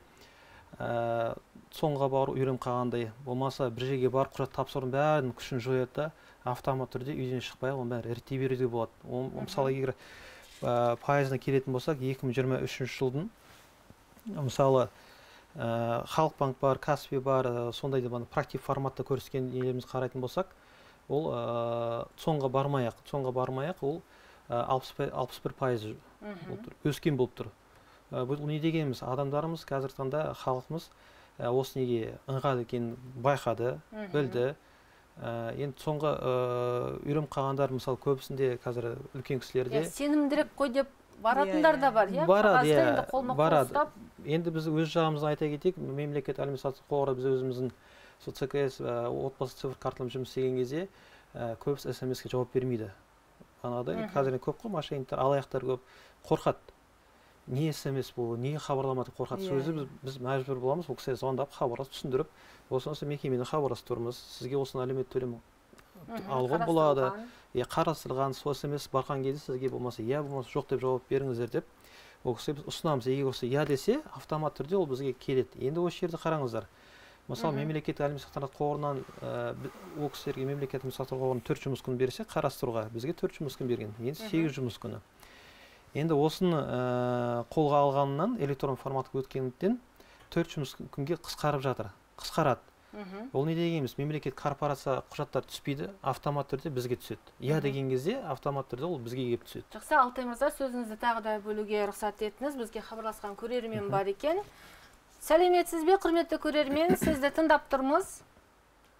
соңға бару үйреніп қалғандай, болмаса бір жерге барып құжат тапсырудың бәрінің күшін жояды да, автомат түрде үйден шықпай, оның бәрі реттей беруге болады. Мысалы, егер пайызына келетін болсақ, 2023 жылдың мысалы халық банк бар, Каспий бар, сондай да практик форматта көрсеткен нелеріміз қарайтын болсақ, ол соңға бармай-ақ ол 61% өскен болып тұр. Бұл не дегеніміз, адамдарымыз қазір таңда халқымыз осы неге ыңғайлы екенін байқады, білді. Енді соңғы үйреніп қалғандар мысалы көбісінде қазір үлкен кісілерде сенімдірек қой деп баратындар да бар, барады. Енді біз өз жағымыздан айта кетейік, мемлекет әлеуметтік қоры біз өзіміздің ЦКС отбасы цифр карталарымен жұмыс істеген кезде көбісі СМС-ке жауап бермейді. Қазір көп қой мошенниктер, алаяқтар көп, қорқады. Не СМС бұл, не хабарламады қорқады. Сөзі біз мәжбүр боламыз, ол кісіге звондап, хабарласып, түсіндіріп, осынысы мекемені хабарласып тұрмыз, сізге осыны әлеуметтік төлем алуға болады. Қарастырылған, сол СМС барған кезде сізге болмаса болмаса жоқ деп жауап беріңіздер деп, ол кісіге біз ұсынамыз. Егер осы десе, автомат түрде ол бізге келеді. Енді осы жерді қараңыздар. Мысалы, мемлекет әлеуметтік сақтандыру қорынан ол кісілерге мемлекет әлеуметтік сақтандыру қорынан 4 жұмыс күні берсе, қарастыруға бізге 4 жұмыс күн берген. Енді 8 жұмыс күні. Енді осыны қолға алғанынан электронды форматқа өткендіктен 4 жұмыс күнге қысқарады. Ол не дегеніміз, мемлекет корпорация құжаттар түспейді, автомат түрде бізге түседі. Деген кезде автомат түрде ол бізге келіп түседі. Жақсы, Алтай мырза, сөзіңізді тағы да бөлуге рұқсат етіңіз. Бізге хабарласқан көрермен бар екен. Сәлеметсіз бе, құрметті көрермен, сізді тыңдап тұрмыз.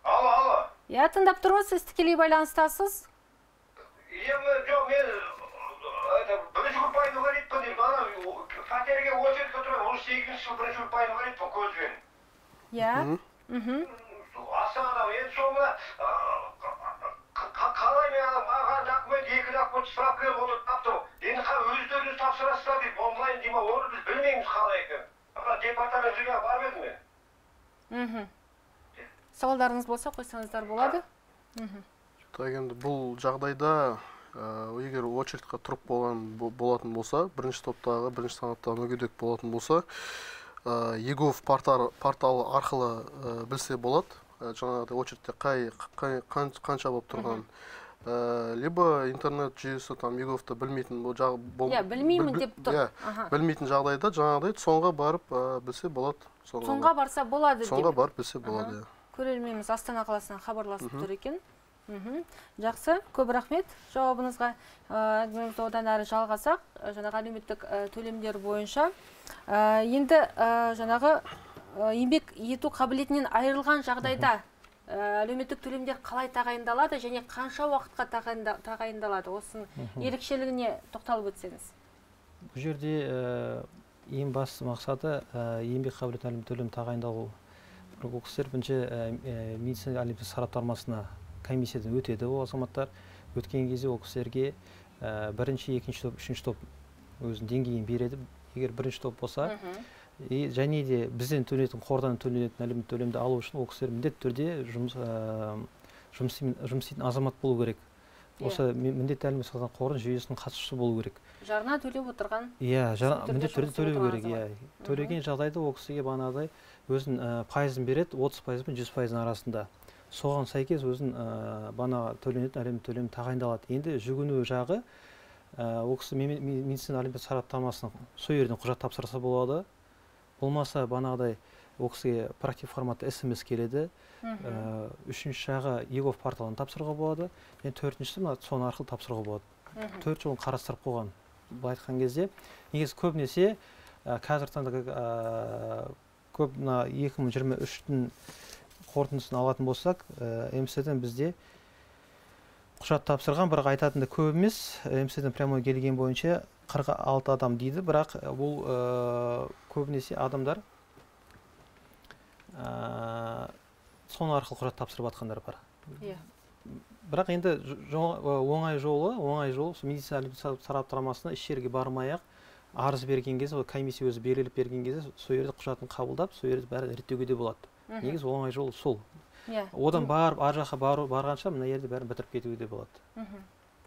Алло. Тыңдап тұрмыз, сіз тікелей байланыстасыз. Жоқ, мен бірінші группайны говоритпін деймін, ана пәтерге очередьке тұрмын, 18 жыл бірінші группайны говоритпін көзбен. Астанада, енді соңына қалай мен маған документ, 2 документ сұрап келіп, оны таптым. Енді өздеріңіз тапсырасыздар дейді, онлайн деймін, оны біз білмейміз қалай екен. Департамент жүрген барып едім мен. Сауалдарыңыз болса қойсаңыздар болады. Енді бұл жағдайда егер очередьқа тұрып болатын болса, бірінші топтағы, бірінші санаттағы мүгедек болатын болса, егов порталы арқылы білсе болады, жаңағыдай очередьте қанша болып тұрған. Либо интернет жүйесі еговты білмейтін білмеймін деп тұр. Білмейтін жағдайда жаңағыдай соңға барып білсе болады. Соңға барса болады деп. Соңға барып білсе болады. Көрерменіміз Астана қаласынан хабарласып тұр екен. Жақсы, көп рахмет жауабыңызға. Әңгімемізді одан әрі жалғасақ, жаңағы әлеуметтік төлемдер бойынша. Енді жаңағы еңбек ету қабілетінен айырылған жағдайда әлеуметтік төлемдер қалай тағайындалады және қанша уақытқа тағайындалады? Осының ерекшелігіне тоқталып өтсеңіз. Бұл жерде ең басты мақсаты еңбек қабілеті әлеуметтік төлем тағайындалу. Ол кісілер бірінші медицина әлеуметтік сараптамасына комиссиядан өтеді ол азаматтар. Өткен кезде ол кісілерге бірінші, екінші топ, үшінші топ өзінің деңгейін береді. Егер бірінші топ болса, және де бізден төленетін, қордан төленетін әлеуметтік төлемді алу үшін ол кісілер міндетті түрде жұмыс істейтін азамат болу керек. Осы міндетті әлеуметтік сақтандыру қорының жүйесінің қатысушысы болу керек. Жарна төлеп отырған? Міндетті түрде төлеу керек. Төлеген жағдайда ол кісіге бағанағыдай өзін пайызын береді, 30% пен 100% арасында. Соған сәйкес өзін бағанағы төленетін әлеуметтік төлем тағайындалады. Енді жүгіну жағы ол кісі медицина әлеуметтік сараптамасының сол жерден құжат тапсырса болады. Болмаса бағанағыдай ол кісіге проактив форматта СМС келеді. Үшінші жағы егов порталын тапсыруға болады. Және төртіншісі соны арқылы тапсыруға болады. 4 жолын қарастырып қойған. Бұл айтқан кезде негізі көбінесе қазір таңда көп 2023-тің қорытындысын алатын болсақ, МСДен бізде құжат тапсырған, бірақ айтатынды көп емес. МСДен прямой келген бойынша 46 адам дейді, бірақ бұл көбінесе адамдар соны арқылы құжат тапсырып жатқандар бар. Бірақ енді оңай жолы медицина әлеуметтік сараптамасына еш жерге бармай-ақ арыз берген кезде, комиссия өзі беріліп берген кезде, сол жерде құжатын қабылдап, сол жерде бәрі реттеуге де болады. Негізі оңай жол сол. Одан барып, ар жаққа барғанша, мына жерде бәрін бітіріп кетуге де болады.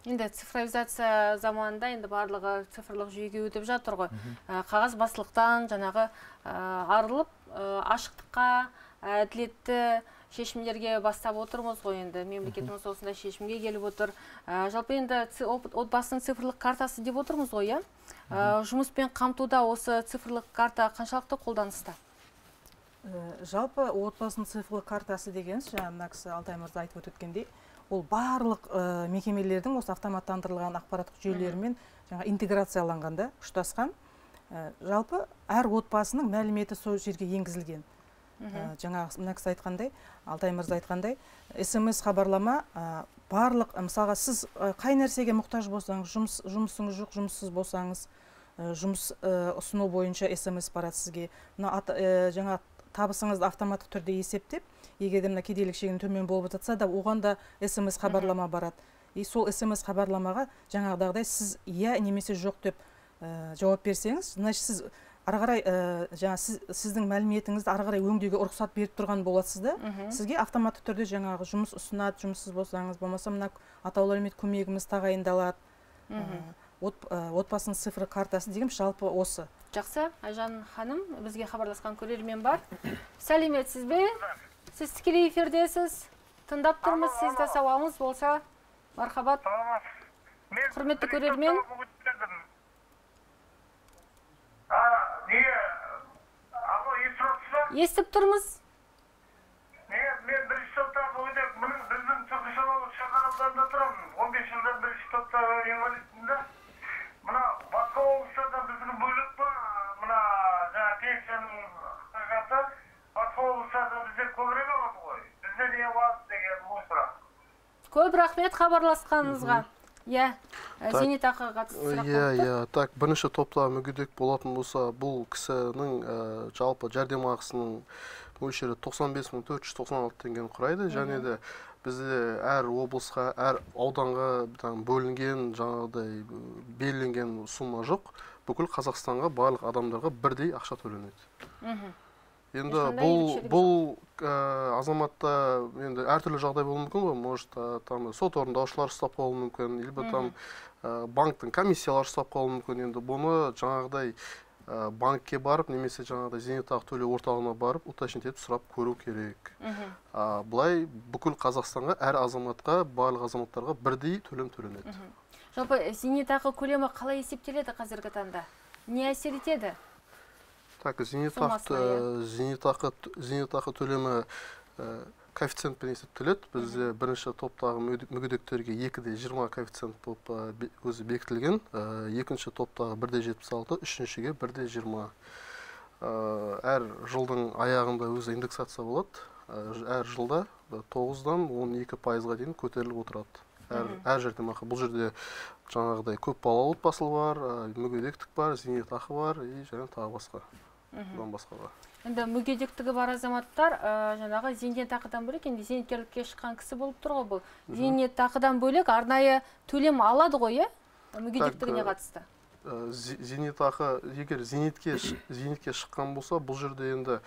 Енді цифровизация заманында енді барлығы цифрлық жүйеге өтіп жатыр ғой. Қағаз басылықтан жаңағы арылып, ашықтыққа, әділетті шешімдерге бастап отырмыз ғой енді. Мемлекетіміз осындай шешімге келіп отыр. Жалпы енді отбасының цифрлық картасы деп отырмыз ғой, жұмыспен қамтуда осы цифрлық карта қаншалықты қолданыста? Жалпы отбасының цифрлық картасы дегеніз, жаңа кісі Алтай мырза айтып өткендей, ол барлық мекемелердің осы автоматтандырылған ақпараттық жүйелерімен интеграцияланғанда ұштасқан. Жалпы әр отбасының мәліметі сол жерге енгізілген. Жаңағы мына кісі айтқандай, Алтай мырза айтқандай, СМС хабарлама барлық, мысалға сіз қай нәрсеге мұқтаж болсаңыз, жұмысыңыз жоқ, жұмыссыз болсаңыз, жұмыс ұсыну бойынша СМС барады сізге. Жаңа табысыңызды автоматтық түрде есептеп, егер де мына кедейлік шегінен төмен болып жатса да, оған да СМС хабарлама барады. И сол СМС хабарламаға жаңағыдай сіз иә немесе жоқ деп жауап берсеңіз, значит сіз ары қарай сіздің мәліметіңізді ары қарай өңдеуге рұқсат беріп тұрған боласыз да, сізге автоматты түрде жаңағы жұмыс ұсынады, жұмыссыз болсаңыз, болмаса мына атаулы әлеуметтік көмегіміз тағайындалады. Отбасының цифры картасы деген жалпы осы. Жақсы, Айжан ханым, бізге хабарласқан көрермен бар. Сәлеметсіз бе? Сіз тікелей эфирдесіз. Тыңдап тұрмыз, сізді сауалыңыз болса, мархабат. Құрметті көрермен. Естіп тұрмыз. Мен бірінші топта мүгедек, біздің Түркістан шақаралдарында тұрамын. 15 жылдан бірінші топта инвалидтімді. Мына басқа облыстарда біздің бөлік па, мына жаңа пенсияның қағаты, басқа облыстарда бізде көбірек алады ғой. Бізде не алады деген бұл сұрақ. Көп рахмет хабарласқаныңызға. Зейнетақыға қатысты сұрақ болды. Так, бірінші топта мүгедек болатын болса, бұл кісінің жалпы жәрдемақысының мөлшері 95.496 теңгені құрайды. Және де бізде әр облысқа, әр ауданға бөлінген, жаңағыдай белгіленген сумма жоқ. Бүкіл Қазақстанға барлық адамдарға бірдей ақша төленеді. Енді бұл азаматта әртүрлі жағдай болуы мүмкін ғой, может, сот орындаушылар ұстап қалуы мүмкін, или банктың комиссиялар ұстап қалуы мүмкін. Енді бұны жаңағыдай банкке барып, немесе жаңағыдай зейнетақы төлеу орталығына барып, уточнить етіп сұрап көру керек. Бұлай бүкіл Қазақстанға, әр азаматқа, барлық азаматтарға бірдей төлем төленеді. Жалпы зейнетақы көлемі қалай есептеледі қазіргі таңда? Не әсер етеді? Так, зейнетақы төлемі коэффициентпен есептеледі. Бізде бірінші топтағы мүгедектерге 2/20 коэффициент болып өзі бекітілген, екінші топтағы 1/76, үшіншіге 1/20. Әр жылдың аяғында өзі индексация болады. Әр жылда 9-дан 12%-ға дейін көтеріліп отырады. Әр жәрдемақы. Бұл жерде жаңағыдай көп балалы отбасы бар, мүгедектік бар, зейнетақы бар, және тағы басқа. Енді мүгедектігі бар азаматтар жаңағы зейнетақыдан бөлек, енді зейнеткерлікке шыққан кісі болып тұр ғой бұл. Зейнетақыдан бөлек арнайы төлем алады ғой, мүгедектігіне қатысты? Зейнетақы, егер зейнетке шыққан болса, бұл жерде енді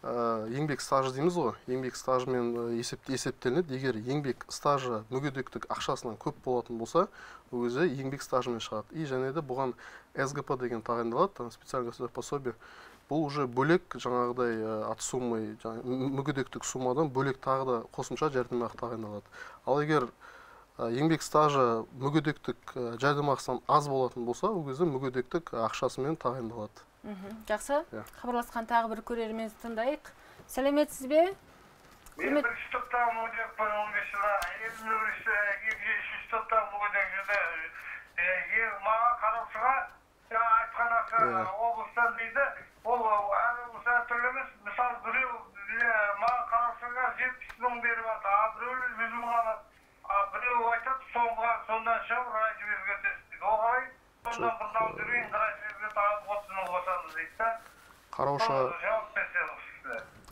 еңбек стажы дейміз ғой, еңбек стажымен есептелінеді. Егер еңбек стажы мүгедектік ақшасынан көп болатын болса, өзі еңбек стажымен шығады. И және де бұған СГП деген тағайындалады, специальное государственное пособие. Бұл уже бөлек жаңағыдай от суммы, мүгедектік суммадан бөлек тағы да қосымша жәрдемақы тағайындалады. Ал егер еңбек стажы мүгедектік жәрдемақысынан аз болатын болса, ол кезде мүгедектік ақшасымен тағайындалады. Жақсы. Хабарласқан тағы бір көрерменді тыңдайық. Сәлеметсіз бе? Мен бірінші топтағы мүгедекпін 15 жылда, екінші топтағы мүгедек жерде маған қараушыға айтқан облыстан дейді, ол әр облыста түрлі емес. Мысалы, біреу маған қараушыға 70 мың беріп алды, біреу 100 мың алады, біреу айтады, сондан шығып райшы беруге дейді. Оғай, сондан бұрнау жүрейін, райшы беруге тағы 30 мың қосамыз дейді да. Қараушыға жауап берсеңіз.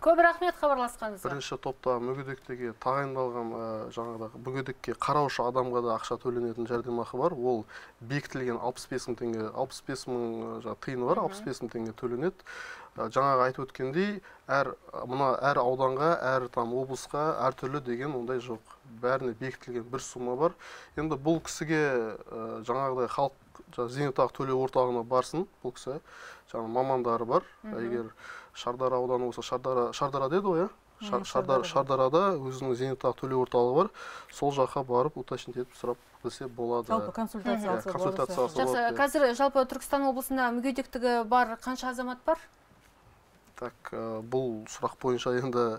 Көп рахмет хабарласқаныңызға. Бірінші топта мүгедектіге тағайындалған жаңағыдай мүгедекке қараушы адамға да ақша төленетін жәрдемақы бар. Ол бекітілген 65 мың теңге, 65 мың тиыны бар, 65 мың теңге төленеді. Жаңағы айтып өткендей, әр ауданға, әр облысқа әртүрлі деген ондай жоқ. Бәріне бекітілген бір сумма бар. Енді бұл кісіге жаңағыдай халық зейнетақы төлеу орталығына барсын, бұл кісі мамандары бар. Егер Шардара ауданы болса, Шардара деді ғой, Шардарада өзінің зейнетақы төлеу орталығы бар. Сол жаққа барып, уточнить етіп сұрап білсе болады. Жалпы консультация алса болады. Жақсы, қазір жалпы Түркістан облысында мүгедектігі бар қанша азамат бар? Так, бұл сұрақ бойынша енді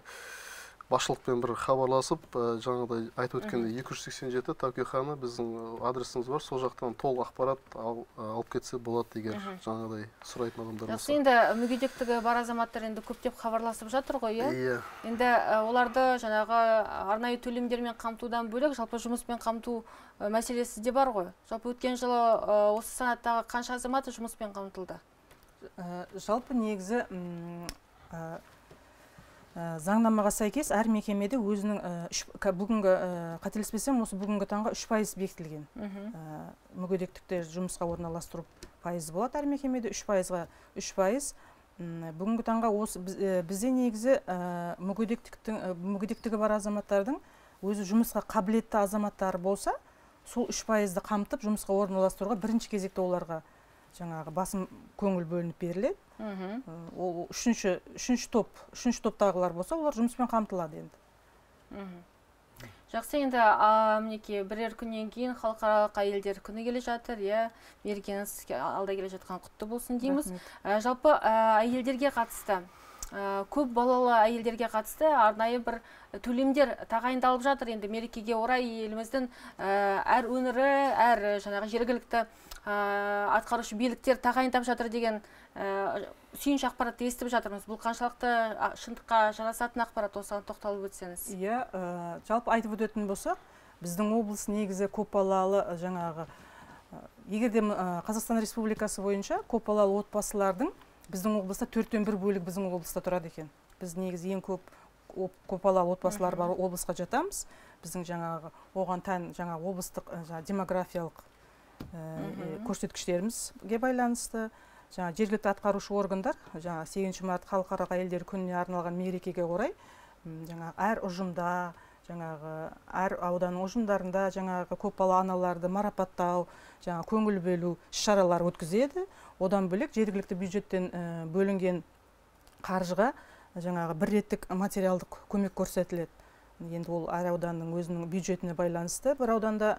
басшылықпен бір хабарласып, жаңағыдай айтып өткендей 287 Таукехана біздің адресіміз бар, сол жақтан толық ақпарат алып кетсе болады егер жаңағыдай сұрайтын адамдар болса. Енді мүгедектігі бар азаматтар енді көптеп хабарласып жатыр ғой, иә? Енді оларды жаңағы арнайы төлемдермен қамтудан бөлек жалпы жұмыспен қамту мәселесі де бар ғой. Жалпы өткен жылы осы санаттағы қанша азамат жұмыспен қамтылды? Жалпы негізі заңнамаға сәйкес әр мекемеде өзінің бүгінгі қателеспесем осы бүгінгі таңға 3% бекітілген. Мүгедектікті жұмысқа орналастыру пайызы болады әр мекемеде 3%-ға 3%. Бүгінгі таңға осы бізде негізі мүгедектігі бар азаматтардың өзі жұмысқа қабілетті азаматтары болса, сол 3%-ды қамтып жұмысқа орналастыруға бірінші кезекте оларға жаңағы басым көңіл бөлініп беріледі. Ол үшінші топтағылар болса, олар жұмыспен қамтылады енді. Жақсы, енді мінекей бірер күннен кейін халықаралық әйелдер күні келе жатыр, мерекеңіз алда келе жатқан құтты болсын дейміз. Жалпы әйелдерге қатысты, көп балалы әйелдерге қатысты арнайы бір төлемдер тағайындалып жатыр. Енді мерекеге орай еліміздің әр өңірі, әр жаңағы жергілікті атқарушы биліктер тағайындап жатыр деген сүйінші ақпаратты естіп жатырмыз. Бұл қаншалықты шындыққа жанасатын ақпарат, осыған тоқталып өтсеңіз? Иә, жалпы айтып өтетін болсақ, біздің облыс негізі көпбалалы жаңағы, егерде Қазақстан Республикасы бойынша көпбалалы отбасылардың біздің облыста 4-тен 1 бөлік біздің облыста тұрады екен. Біз негізі ең көпбалалы отбасылар бар облысқа жатамыз. Біздің жаңағы оған тән жаңағы облыстық демографиялық көрсеткіштерімізге байланысты жергілікті атқарушы органдар 8 март халықаралық әйелдер күніне арналған мерекеге орай әр ұжымда, әр ауданның ұжымдарында көпбалалы аналарды марапаттау, көңіл бөлу іс-шаралар өткізеді. Одан бөлек жергілікті бюджеттен бөлінген қаржыға бір реттік материалдық көмек көрсетіледі. Енді ол әр ауданның өзінің бюджетіне байланысты. Бір ауданда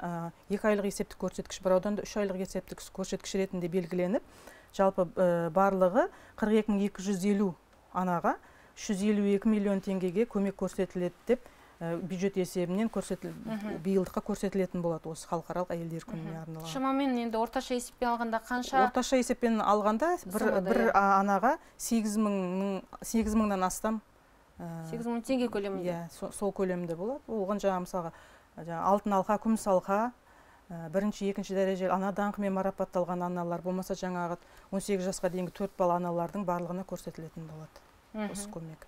2 айлық есептік көрсеткіш, бір ауданда 3 айлық есептік көрсеткіш ретінде белгіленіп, жалпы барлығы 42.250 анаға 152 миллион теңгеге көмек көрсетіледі деп бюджет есебінен биылдыққа көрсетілетін болады осы халықаралық әйелдер күніне арналған. Шамамен енді орташа есеппен алғанда қанша? Орташа есеппен алғанда бір анаға 8 мыңнан астам 8 мың теңге көлемінде. Сол көлемінде болады. Оған мысалға алтын алқа, күміс алқа, бірінші, екінші дәрежелі ана даңқымен марапатталған аналар болмаса 18 жасқа дейінгі 4 бала аналардың барлығына көрсетілетін болады осы көмек.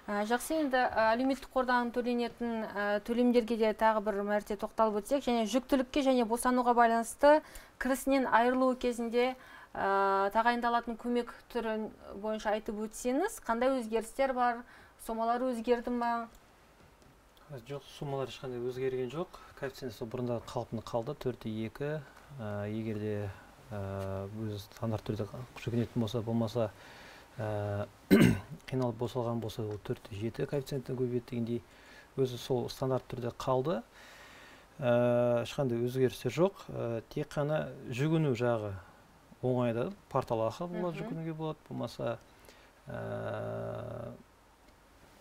Жақсы, енді әлеуметтік қордан төленетін төлемдерге де тағы бір мәрте тоқталып өтсек, және жүктілікке және босануға байланысты кірісінен айырылуы кезінде тағайындалатын көмек түрін бойынша айтып өтсеңіз, қандай өзгерістер бар? Сомалар өзгерді ма? Жоқ, сомалар ешқандай өзгерген жоқ. Коэффициент бұрында қалпында қалды, 4-2. Егерде өз стандарт түрде жүгінетін болмаса қиналып босалған болса, ол 4-7 коэффициенттен көбейеді дегендей өзі сол стандарт түрде қалды. Ешқандай өзгерістер жоқ. Тек қана жүгіну жағы оңайда, портал арқылы жүгінуге болады, болмаса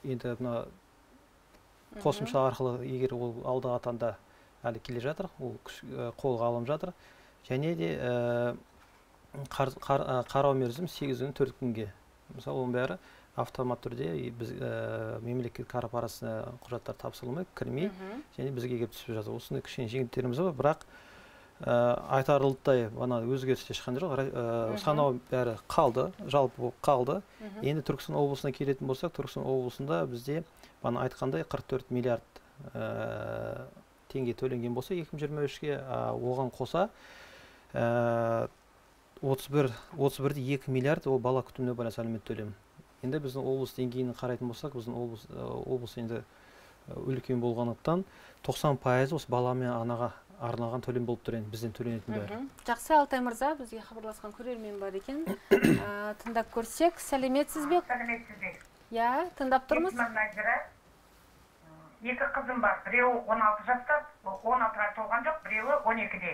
енді мына қосымша арқылы егер ол алдағы таңда әлі келе жатыр, ол қолға алынып жатыр. Және де қарау мерзім 8 күн 4 күнге. Мысалы, оның бәрі автомат түрде біз мемлекет корпорациясына құжаттар тапсырылмай, кірмей, және бізге келіп түсіп жатыр. Осындай кішкене жеңілдіктеріміз бар, бірақ айтарлықтай өзгерістер ешқандай жоқ. Санау бәрі қалды, жалпы болып қалды. Енді Түркістан облысына келетін болсақ, Түркістан облысында бізде айтқандай 44 миллиард теңге төленген болса 2023-ке, оған қоса 31,2 миллиард ол бала күтіміне байланысты алимент төлем. Енді біздің облыс деңгейін қарайтын болсақ, біздің облыс енді үлкен болғандықтан 90% осы бала мен анаға арналған төлем болып тұр, бізден төленетін бәрі. Жақсы, Алтай мырза, бізге хабарласқан көрермен бар екен. Тыңдап көрсек, сәлеметсіз бе? Сәлеметсіз бе? Иә, тыңдап тұрмыз. Екі қызым бар, біреуі 16 жаста, 16-ға толған жоқ, біреуі 12-де.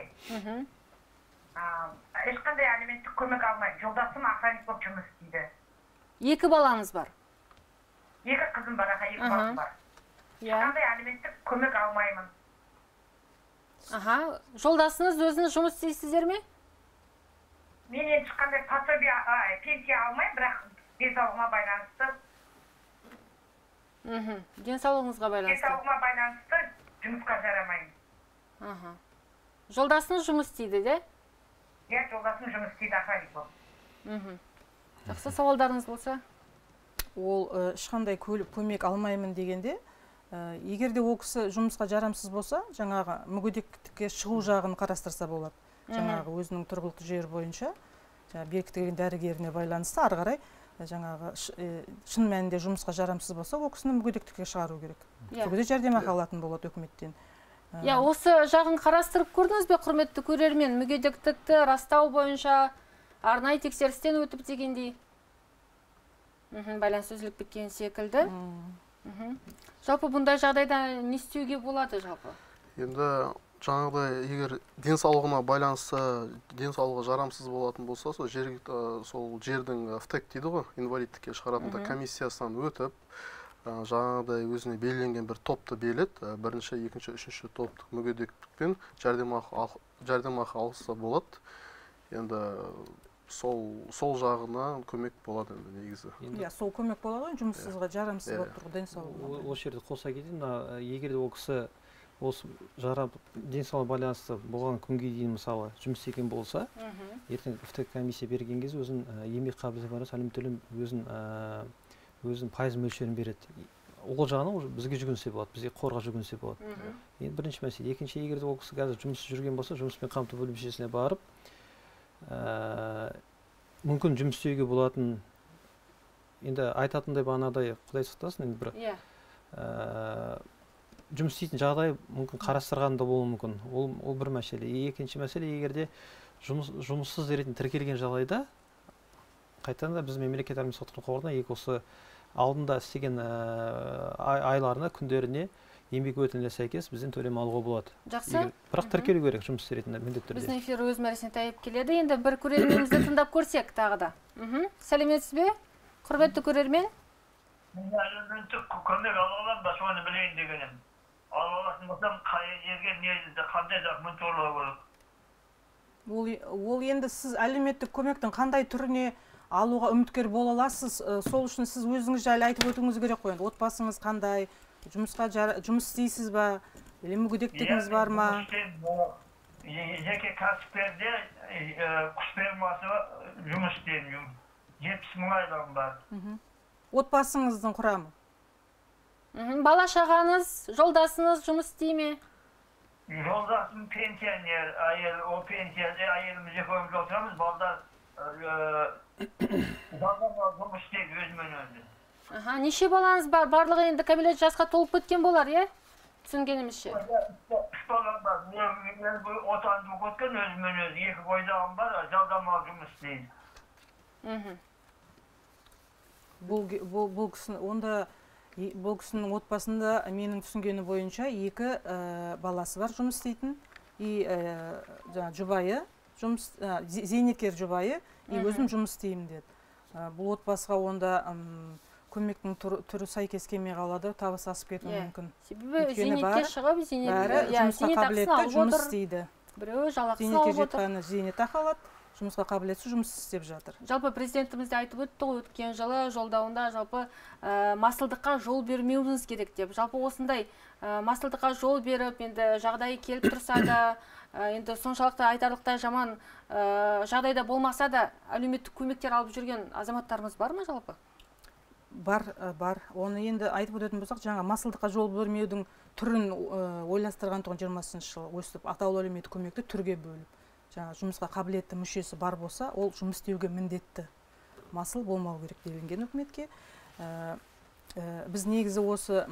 Ешқандай алименттік көмек алмайды. Жолдасым охранник болып жұмыс істейді. Екі балаңыз бар? 2 қызым бар, аха, 2 балам бар. Ешқандай әлеуметтік көмек алмаймын. Аха, жолдасыңыз өзіңіз жұмыс істейсіздер ме? Мен енді ешқандай пособие, пенсия алмаймын, бірақ денсаулығыма байланысты. Денсаулығыңызға байланысты. Денсаулығыма байланысты жұмысқа жарамаймын. Аха. Жолдасыңыз жұмыс істейді, де? Иә, жолдасым жұмыс істейді, охранник болып. Жақсы, сауалдарыңыз болса? Ол ешқандай көмек алмаймын дегенде, егер де ол кісі жұмысқа жарамсыз болса, жаңағы мүгедектікке шығу жағын қарастырса болады. Жаңағы өзінің тұрғылықты жері бойынша, бекітілген дәрігеріне байланысты ары қарай жаңағы шын мәнінде жұмысқа жарамсыз болса, ол кісіні мүгедектікке шығару керек. Сол кезде жәрдемақы алатын болады үкіметтен. Осы жағын қарастырып көрдіңіз бе, құрметті көрермен, мүгедектікті растау бойынша арнайы тексерістен өтіп дегендей? Байланыс үзіліп кеткен секілді. Жалпы бұндай жағдайда не істеуге болады жалпы? Енді жаңағыдай егер денсаулығына байланысты денсаулығы жарамсыз болатын болса, сол жердің ВТЭК дейді ғой, инвалидтікке шығаратын комиссиясынан өтіп, жаңағыдай өзіне белгіленген бір топты белет, бірінші, екінші, үшінші топтық мүгедектікпен жәрдемақы алса болады. Енді сол жағына көмек болады енді негізі. Иә, сол көмек болады, жұмыссызға жарамсыз болып тұр денсаулығы. Осы жерде қоса кетейін, егер де ол кісі осы денсаулығына байланысты болған күнге дейін мысалы жұмыс істеген болса, ертең ВТЭК комиссия берген кезде өзінің еңбек қабілеті бар әлеуметтік төлем өзінің пайыз мөлшерін береді. Ол жағынан бізге жүгінсе болады, бізге қорға жүгінсе болады. Енді бірінші мәселе. Екінші, егер де ол кісі қазір жұмыс жүрген болса, жұмыспен қамту бөлімшесіне барып, мүмкін жұмыс істеуге болатын, енді айтатындай бағанадай Құдай сақтасын, енді бір жұмыс істейтін жағдай мүмкін қарастырғанда болуы мүмкін. Ол бір мәселе. Екінші мәселе, егерде жұмыссыз ретінде тіркелген жағдайда, қайтадан да біз мемлекет administraторлық қорына осы алдында істеген айларына, күндеріне еңбек өтіліне сәйкес бізден төлем алуға болады. Жақсы. Бірақ тіркелу керек жұмыс ретінде міндетті түрде. Біздің эфир өз мәресіне таяп келеді. Енді бір көрерменімізді тыңдап көрсек тағы да. Сәлеметсіз бе? Құрметті көрермен? Мен әлеуметтік көмек ала аламын ба, соны білейін дегенім. Ала алатын болсам, қай жерге қандай документ торлау керек? Ол енді сіз әлеуметтік көмектің қандай түріне алуға үміткер бола аласыз, сол үшін сіз өзіңіз жайлы айтып өтуіңіз керек қой. Отбасыңыз қандай, жұмыс істейсіз ба, мүгедектігіңіз бар ма? Жеке кәсіпкерде құс фермасы жұмыс істеймін. 70 мың айлығым бар. Отбасыңыздың құрамы? Бала шағаңыз, жолдасыңыз жұмыс істей ме? Жолдасым пенсионер, ол пенсияда әйеліміз екеуміз отырамыз, балдар жұмыс істейді өзімен өзі. Неше балаңыз бар? Барлығы енді кәмелет жасқа толып кеткен болар, е? Түсінгенімізше. 3 балам бар. Мен отанды өткен өзімен өзі. 2 бойдағым бар, жалдамалы жұмыс істейді. Бұл кісінің отбасында менің түсінгені бойынша 2 баласы бар жұмыс істейтін. Жұбайы, зейнеткер жұбайы, өзім жұмыс істеймін деді. Бұл отбасыға онда көмектің түрі сәйкес келмей қалады, табыс асып кетуі мүмкін. Себебі зейнетке шығып, жұмысқа қабілетті жұмыс істейді. Біреуі жалақысы алып отыр. Зейнетке жетқаны зейнетақы алады, жұмысқа қабілетсіз жұмыс істеп жатыр. Жалпы президентіміз де айтып өтті ғой, өткен жылы жолдауында жалпы масылдыққа жол бермеуіміз керек деп. Жалпы осындай масылдыққа жол беріп, енді жағдайы келіп тұрса да, енді соншалықты айтарлықтай жаман жағдайда болмаса да, әлеуметтік көмектер алып жүрген азаматтарымыз бар ма жалпы? Бар. Оны енді айтып өтетін болсақ, жаңа масылдыққа жол бермеудің түрін ойластырған 20 жылы өстіп атаулы әлеуметтік көмекті түрге бөліп. Жаңа жұмысқа қабілетті мүшесі бар болса, ол жұмыс істеуге міндетті. Масыл болмау керек делінген үкіметке. Біз негізі осы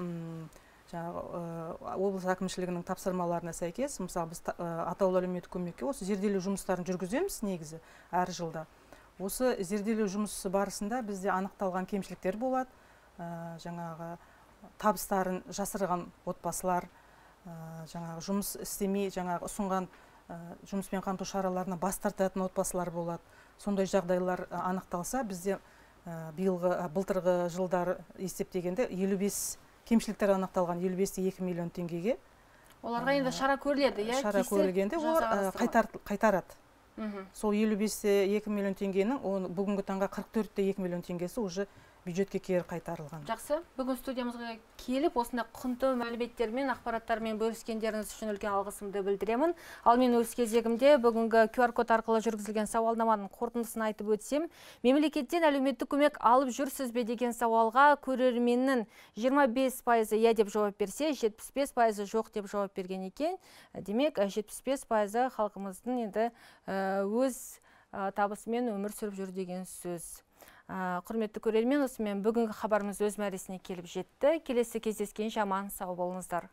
облыс әкімшілігінің тапсырмаларына сәйкес, мысалы біз атаулы әлеуметтік көмекке осы зерделеу жұмыстарын жүргіземіз негізі әр жылда. Осы зерделеу жұмысы барысында бізде анықталған кемшіліктер болады. Жаңағы табыстарын жасырған отбасылар, жаңағы жұмыс істемей, жаңағы ұсынған жұмыспен қамту шараларына бас тартатын отбасылар болады. Сондай жағдайлар анықталса, бізде былтырғы жылдар есептегенде 55 кемшіліктер анықталған, 55-2 миллион теңгеге. Оларға енді шара көріледі, иә? Шара көрілгенде ол қайтарады. Сол 55-2 миллион теңгенің бүгінгі таңға 44-2 миллион теңгесі уже бюджетке кері қайтарылған. Жақсы, бүгін студиямызға келіп, осында құнды мәліметтермен, ақпараттармен бөліскендеріңіз үшін үлкен алғысымды білдіремін. Ал мен өз кезегімде бүгінгі QR-код арқылы жүргізілген сауалнаманың қорытындысын айтып өтсем, мемлекеттен әлеуметтік көмек алып жүрсіз бе деген сауалға көрерменнің 25% иә деп жауап берсе, 75% жоқ деп жауап берген екен. Демек, 75% халқымыздың енді өз табысымен өмір сүріп жүр деген сөз. Құрметті көрермен, осымен бүгінгі хабарымыз өз мәресіне келіп жетті. Келесі кездескенше аман сау болыңыздар.